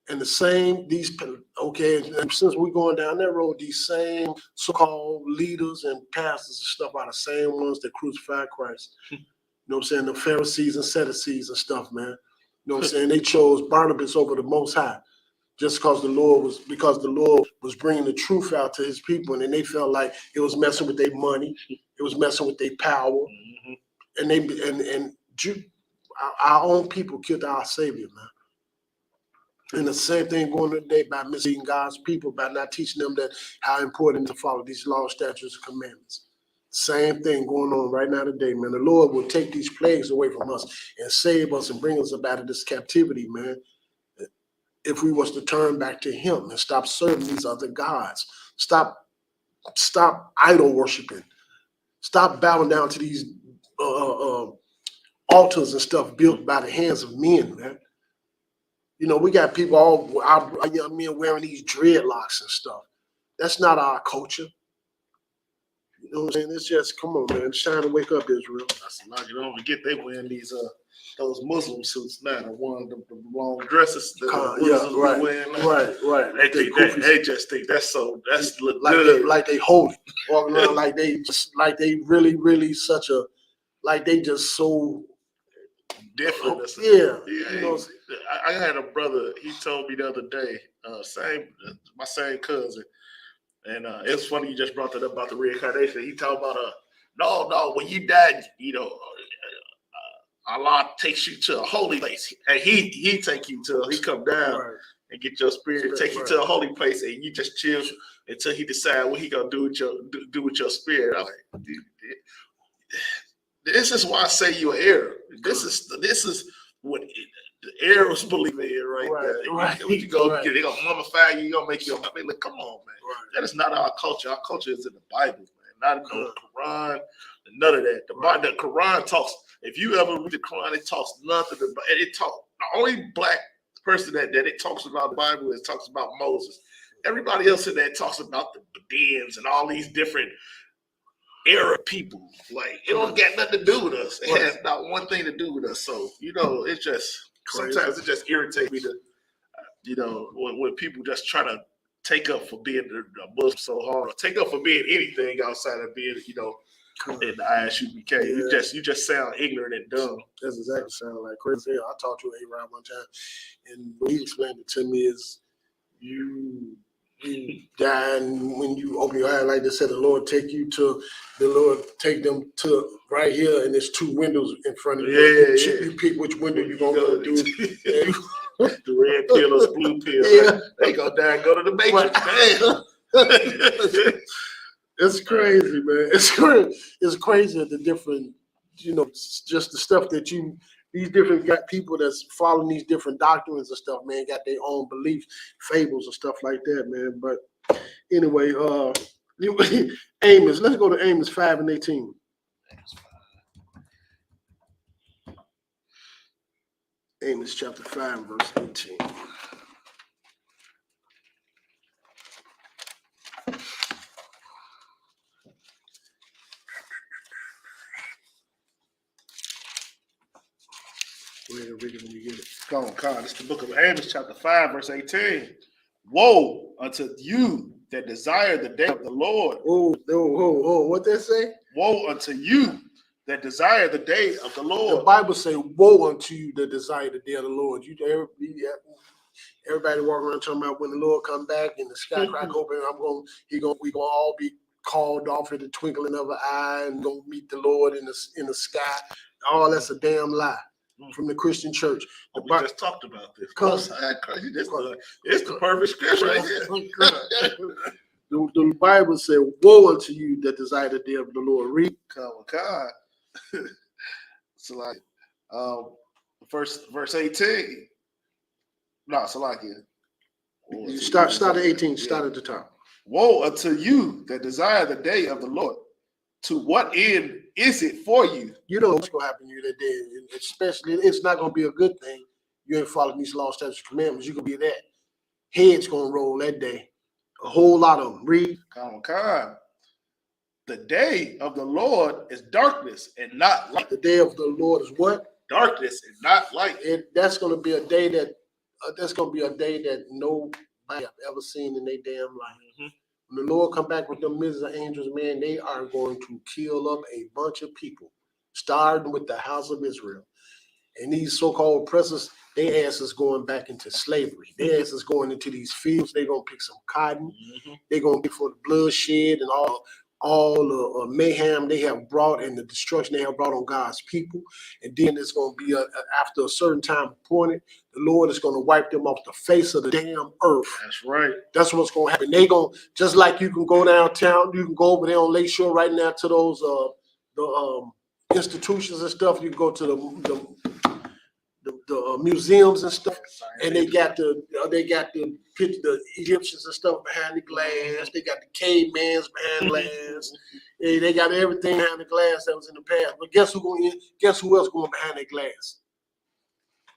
Speaker 1: And and since we're going down that road, these same so-called leaders and pastors and stuff are the same ones that crucified Christ. You know what I'm saying? The Pharisees and Sadducees and stuff, man. You know what I'm saying? They chose Barnabas over the Most High just because the Lord was bringing the truth out to his people, and then they felt like it was messing with their money, it was messing with their power, and our own people killed our Savior, man. And the same thing going today by misleading God's people, by not teaching them that how important to follow these laws, statutes, and commandments. Same thing going on right now today, man. The Lord will take these plagues away from us and save us and bring us up out of this captivity, man. If we was to turn back to him and stop serving these other gods, stop idol worshiping, stop bowing down to these altars and stuff built by the hands of men, man. You know, we got people, all our young men wearing these dreadlocks and stuff. That's not our culture. You know what I'm saying? It's just, come on, man. It's time to wake up, Israel.
Speaker 2: That's a lot. You don't forget they wearing these those Muslim suits now, the long dresses.
Speaker 1: Right.
Speaker 2: They just think that's
Speaker 1: like they holy, walking around like they really like they just so
Speaker 2: different.
Speaker 1: Yeah.
Speaker 2: You know, I had a brother. He told me the other day, my same cousin, and it's funny you just brought that up about the reincarnation. He talked about no, when you die, you know, Allah takes you to a holy place, and he take you to, he come down and get your spirit, take you to a holy place, and you just chill until he decide what he gonna do with your spirit. I'm like, this is why I say you're an error. This is what the errors believe in right there.
Speaker 1: Right.
Speaker 2: You go, they gonna mummify you. You gonna make you. I mean, like, come on, man.
Speaker 1: Right.
Speaker 2: That is not our culture. Our culture is in the Bible, man. Not in the Quran. None of that. The Quran talks. If you ever read the Quran, it talks nothing about. It talks. The only black person that it talks about the Bible is talks about Moses. Everybody else in that talks about the Bedouins and all these different Arab people. Like, it don't got nothing to do with us. It has not one thing to do with us. So, you know, it's just sometimes it just irritates me to, you know, when people just try to take up for being a Muslim so hard, or take up for being anything outside of being, you know, in the Isupk.
Speaker 1: Yeah.
Speaker 2: You just sound ignorant and dumb.
Speaker 1: That's exactly sound like crazy. I talked to A-Rod one time, and what he explained it to me is you die, and when you open your eye, like they said, the Lord take them to right here, and there's two windows in front of you.
Speaker 2: Yeah.
Speaker 1: You pick which window you're gonna do.
Speaker 2: The red pill or blue pill.
Speaker 1: Yeah.
Speaker 2: They go down and go to the Matrix. Damn.
Speaker 1: It's crazy, man. It's crazy the different, just the stuff that these different people that's following these different doctrines and stuff, man, got their own beliefs, fables and stuff like that, man. But anyway, Amos, let's go to Amos 5:18. Amos chapter 5, verse 18. Go ahead and read it when you get it.
Speaker 2: Come on. It's the book of Amos, chapter 5, verse 18. Woe unto you that desire the day of the Lord.
Speaker 1: Oh, what they say?
Speaker 2: Woe unto you that desire the day of the Lord.
Speaker 1: The Bible say, woe unto you that desire the day of the Lord. Everybody walking around talking about when the Lord come back and the sky crack open, we gonna all be called off at the twinkling of an eye and gonna meet the Lord in the sky. All that's a damn lie from the Christian church.
Speaker 2: We just talked about this. It's the perfect scripture right here.
Speaker 1: The Bible said, woe unto you that desire the day of the Lord. Read.
Speaker 2: Come on. So like verse 18. No, Salakia.
Speaker 1: You start at 18, start at the top.
Speaker 2: Woe unto you that desire the day of the Lord. To what end is it for you?
Speaker 1: You don't know what's going to happen to you that day. Especially, it's not going to be a good thing. You ain't following these laws, statutes, and commandments. You're going to be that. Head's going to roll that day. A whole lot of them. Read.
Speaker 2: Come on. The day of the Lord is darkness and not light.
Speaker 1: The day of the Lord is what?
Speaker 2: Darkness and not light.
Speaker 1: That's going to be a day that nobody have ever seen in their damn life.
Speaker 2: Mm-hmm.
Speaker 1: When the Lord come back with them millions of angels, man, they are going to kill up a bunch of people, starting with the house of Israel. And these so-called oppressors, their ass is going back into slavery. Their ass is going into these fields. They're going to pick some cotton.
Speaker 2: Mm-hmm. They're
Speaker 1: going to get for the bloodshed and all the mayhem they have brought and the destruction they have brought on God's people. And then it's going to be, after a certain time appointed, the Lord is going to wipe them off the face of the damn earth.
Speaker 2: That's right.
Speaker 1: That's what's going to happen. They going just like you can go downtown, you can go over there on Lakeshore right now to those the institutions and stuff. You can go to the museums and stuff, and they got the Egyptians and stuff behind the glass. They got the cavemans behind the glass. They got everything behind the glass that was in the past. But guess who else going behind that glass?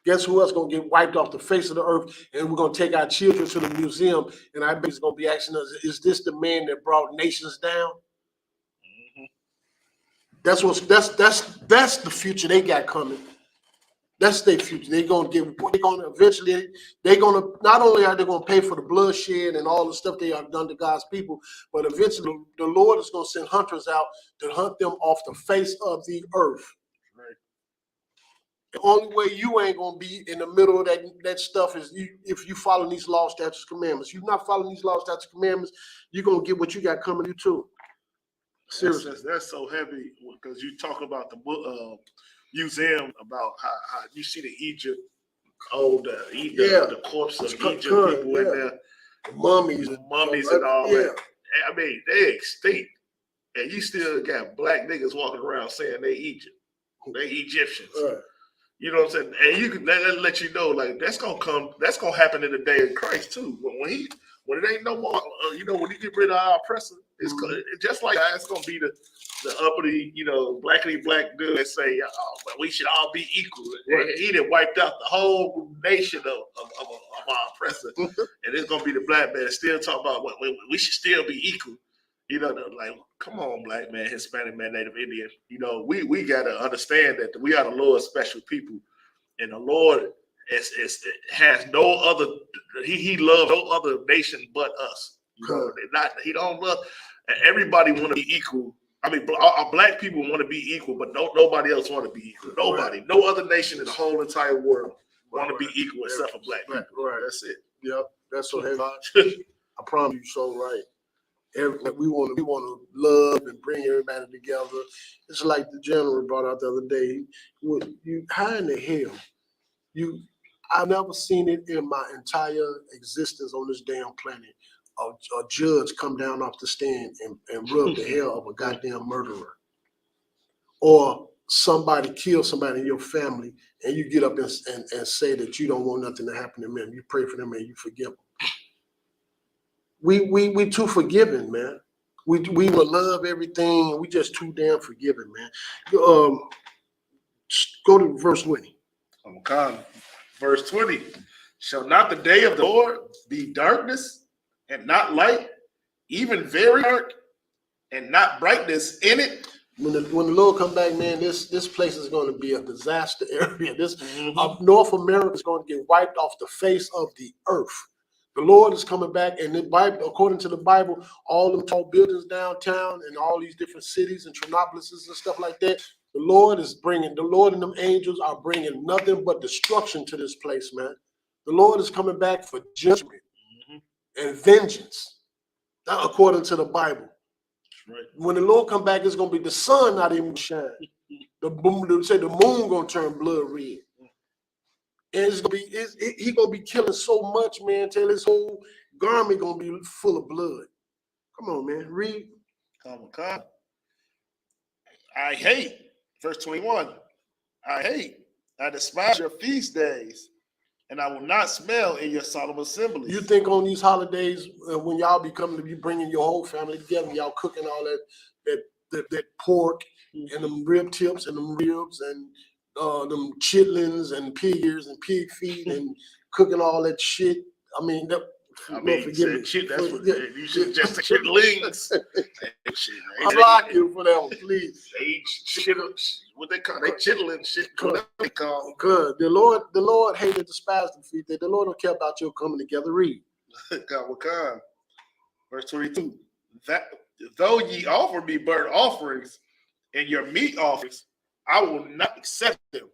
Speaker 1: Guess who else going to get wiped off the face of the earth? And we're going to take our children to the museum, and I bet it's going to be asking us, is this the man that brought nations down? Mm-hmm. That's the future they got coming. That's their future. Not only are they going to pay for the bloodshed and all the stuff they have done to God's people, but eventually the Lord is going to send hunters out to hunt them off the face of the earth. Right. The only way you ain't going to be in the middle of that stuff is if you follow these laws, statutes, commandments. You're not following these laws, statutes, commandments, you're going to get what you got coming to you too. Seriously.
Speaker 2: That's so heavy because you talk about the museum about how you see the Egypt, the corpse of Egypt people in there,
Speaker 1: the mummies
Speaker 2: and all that. I mean, they extinct, and you still got black niggas walking around saying they Egypt, they Egyptians. Right. You know what I'm saying? And you can let you know, like that's gonna happen in the day of Christ too. When it ain't no more, when you get rid of our oppressor, it's just like it's gonna be the uppity, blackity black dude that say, we should all be equal. Right. He done wiped out the whole nation of our oppressor, and it's gonna be the black man still talking about we should still be equal. Like, come on, black man, Hispanic man, Native Indian. We gotta understand that we are the Lord's special people, and the Lord has no other. He loves no other nation but us. He don't love. Everybody want to be equal I mean, black people want to be equal, but nobody else want to be equal. Nobody, no other nation in the whole entire world want to be equal except for black people.
Speaker 1: Right.
Speaker 2: That's it.
Speaker 1: Yep. That's what I promise you so right. We want to love and bring everybody together. It's like the general brought out the other day. How in the hell I've never seen it in my entire existence on this damn planet. A judge come down off the stand and rub the hair of a goddamn murderer, or somebody kill somebody in your family, and you get up and say that you don't want nothing to happen to them. You pray for them and you forgive them. We too forgiving, man. We will love everything. We just too damn forgiving, man. Go to verse 20.
Speaker 2: Verse 20. Shall not the day of the Lord be darkness and not light, even very dark, and not brightness in it?
Speaker 1: When the Lord come back, man, this place is going to be a disaster area. North America is going to get wiped off the face of the earth. The Lord is coming back, and the Bible, according to the Bible, all them tall buildings downtown and all these different cities and Trinopolises and stuff like that, the Lord and them angels are bringing nothing but destruction to this place, man. The Lord is coming back for judgment and vengeance, according to the Bible.
Speaker 2: Right.
Speaker 1: When the Lord come back, it's going to be the sun not even shine. The moon going to turn blood red. And it's gonna be he gonna be killing so much, man, till his whole garment gonna be full of blood. Come on, man, read.
Speaker 2: Come. I hate, verse 21. I despise your feast days, and I will not smell in your solemn assemblies.
Speaker 1: You think on these holidays when y'all be coming to be bringing your whole family together, y'all cooking all that pork and them rib tips and them ribs and them chitlins and pig ears and pig feet and cooking all that shit. I mean,
Speaker 2: forgive me. That's what you should just say chitlins.
Speaker 1: I block you for that one, please.
Speaker 2: What they call they chitlin shit. What they call.
Speaker 1: Good. The Lord hated despised the feet. The Lord don't care about your coming together. Read.
Speaker 2: Verse 22. That though ye offer me burnt offerings and your meat offerings, I will not accept them.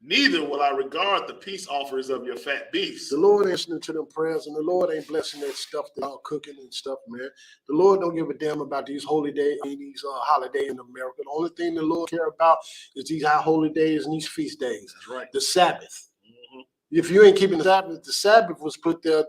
Speaker 2: Neither will I regard the peace offerings of your fat beasts.
Speaker 1: The Lord answering to them prayers, and the Lord ain't blessing that stuff that y'all cooking and stuff, man. The Lord don't give a damn about these holy days, these holidays in America. The only thing the Lord care about is these high holy days and these feast days.
Speaker 2: That's right.
Speaker 1: The Sabbath. If you ain't keeping the Sabbath was put there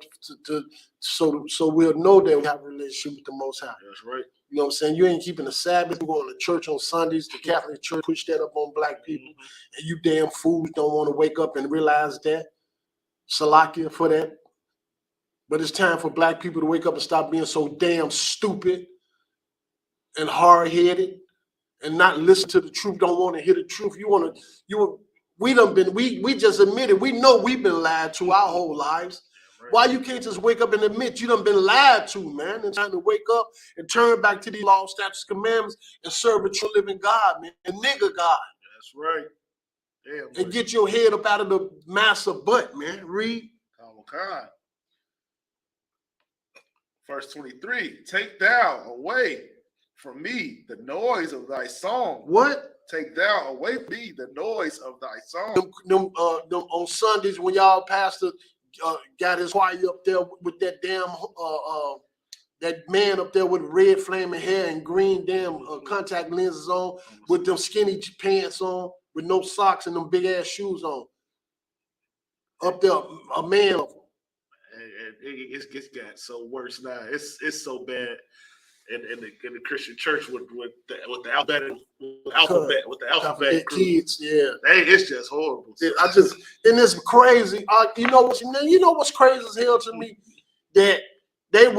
Speaker 1: so we'll know that we have a relationship with the Most High.
Speaker 2: That's right.
Speaker 1: You know what I'm saying? You ain't keeping the Sabbath. You going to church on Sundays. The Catholic Church push that up on black people. And you damn fools don't want to wake up and realize that. Salakia for that. But it's time for black people to wake up and stop being so damn stupid and hard-headed and not listen to the truth, don't want to hear the truth. We just admitted, we know we've been lied to our whole lives. Right. Why you can't just wake up and admit you done been lied to, man? It's time to wake up and turn back to these law, statutes, commandments, and serve a true living God, man, and nigga God.
Speaker 2: That's right. Damn,
Speaker 1: and get your head up out of the massa butt, man. Read.
Speaker 2: Verse 23. Take thou away from me the noise of thy song.
Speaker 1: What?
Speaker 2: Take thou away from me the noise of thy song.
Speaker 1: Them on Sundays when y'all pastor got his choir up there with that damn that man up there with red flaming hair and green damn contact lenses on, with them skinny pants on, with no socks and them big ass shoes on. Up there, a man of them.
Speaker 2: It's got so worse now. It's so bad in the Christian church with the alphabet
Speaker 1: kids, yeah.
Speaker 2: It's just horrible.
Speaker 1: And it's crazy. You know what's crazy as hell to me? That they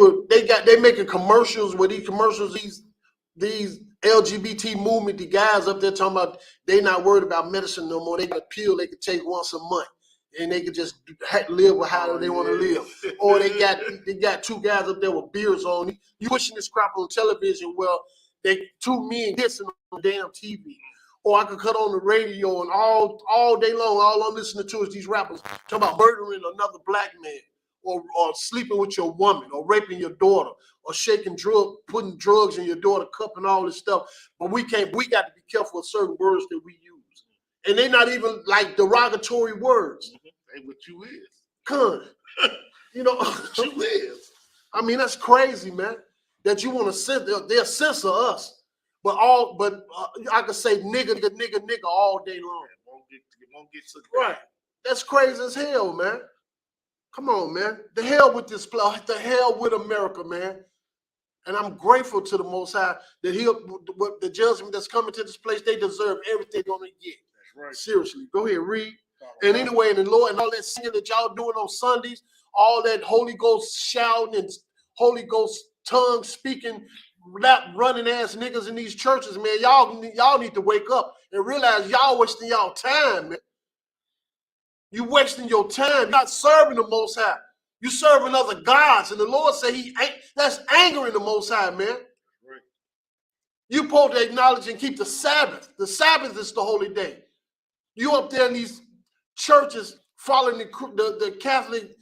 Speaker 1: making commercials with these LGBT movement, the guys up there talking about they not worried about medicine no more. They got a pill they can take once a month. And they could just live with how they want to live. Or they got two guys up there with beards on. You pushing this crap on television, well, they two men kissing on the damn TV. Or I could cut on the radio and all day long, all I'm listening to is these rappers talking about murdering another black man or sleeping with your woman, or raping your daughter, or putting drugs in your daughter cup and all this stuff. But we got to be careful with certain words that we use. And they're not even like derogatory words.
Speaker 2: Hey, what you is.
Speaker 1: Con. You know,
Speaker 2: What you is.
Speaker 1: I mean, that's crazy, man. That you want to censor, they'll censor us. But I could say nigga all day long.
Speaker 2: It won't get to
Speaker 1: Right. That's crazy as hell, man. Come on, man. The hell with this, the hell with America, man. And I'm grateful to the Most High that the judgment that's coming to this place, they deserve everything they're gonna get.
Speaker 2: That's right.
Speaker 1: Seriously. Go ahead, read. And anyway, and the Lord and all that singing that y'all doing on Sundays, all that Holy Ghost shouting and Holy Ghost tongue speaking, running ass niggas in these churches, man. Y'all need to wake up and realize y'all wasting y'all time, man. You wasting your time. You're not serving the Most High. You serving other gods, and the Lord said that's angering the Most High, man.
Speaker 2: Right.
Speaker 1: You supposed to acknowledge and keep the Sabbath. The Sabbath is the holy day. You up there in these churches following the Catholic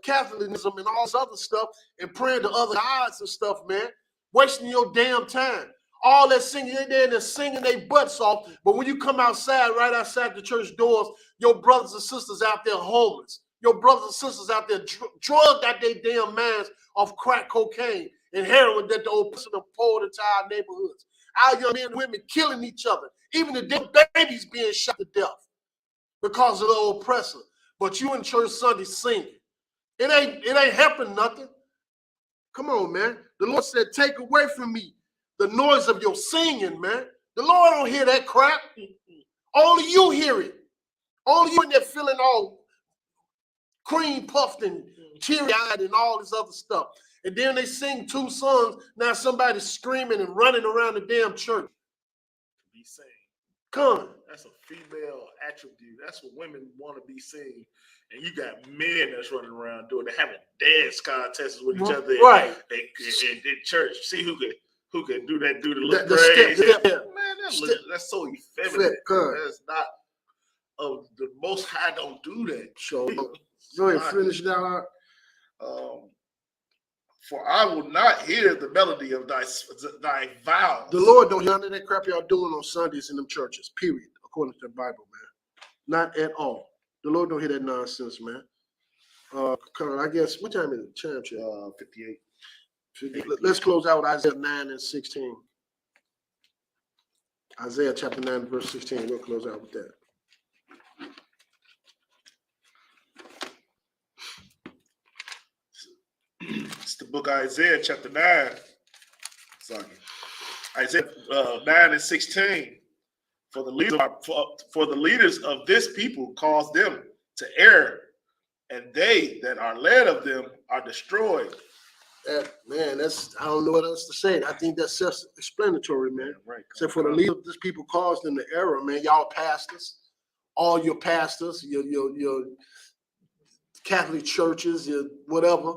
Speaker 1: Catholicism and all this other stuff and praying to other gods and stuff, man. Wasting your damn time. All that singing, they're there and they're singing their butts off. But when you come outside, right outside the church doors, your brothers and sisters out there homeless. Your brothers and sisters out there drugged out their damn minds off crack cocaine and heroin that the old person poured into our neighborhoods. Our young men and women killing each other. Even the damn babies being shot to death because of the oppressor. But you in church Sunday singing. It ain't helping nothing. Come on, man. The Lord said, take away from me the noise of your singing, man. The Lord don't hear that crap. Only you hear it. Only you in there feeling all cream puffed and teary-eyed and all this other stuff. And then they sing two songs. Now somebody's screaming and running around the damn church.
Speaker 2: Be seen.
Speaker 1: Come.
Speaker 2: That's a female attribute. That's what women want to be seen. And you got men that's running around doing. They're having dance contests with each other.
Speaker 1: Right.
Speaker 2: In church. See who could do that. Do the little
Speaker 1: The
Speaker 2: praise.
Speaker 1: step, yeah.
Speaker 2: Man, that's so effeminate. That's not. The Most High don't do that.
Speaker 1: So go ahead, finish that out.
Speaker 2: For I will not hear the melody of thy vows.
Speaker 1: The Lord don't hear none of that crap y'all doing on Sundays in them churches, period, according to the Bible, man. Not at all. The Lord don't hear that nonsense, man. I guess, what time is it? 58. Let's close out with Isaiah 9 and 16. Isaiah chapter 9, verse 16. We'll close out with that.
Speaker 2: It's the book of Isaiah, chapter 9. Sorry. Isaiah 9 and 16. For the leaders of this people cause them to err, and they that are led of them are destroyed.
Speaker 1: Man, I don't know what else to say. I think that's self-explanatory, man.
Speaker 2: Right.
Speaker 1: So for the leader of this people caused them to error, man, y'all pastors, all your pastors, your Catholic churches, your whatever,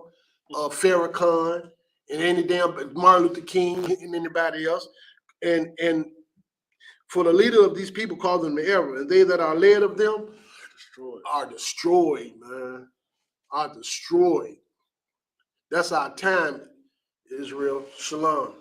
Speaker 1: Farrakhan, and any damn Martin Luther King and anybody else, and for the leader of these people call them the error, and they that are led of them are destroyed, man. Are destroyed. That's our time, Israel. Shalom.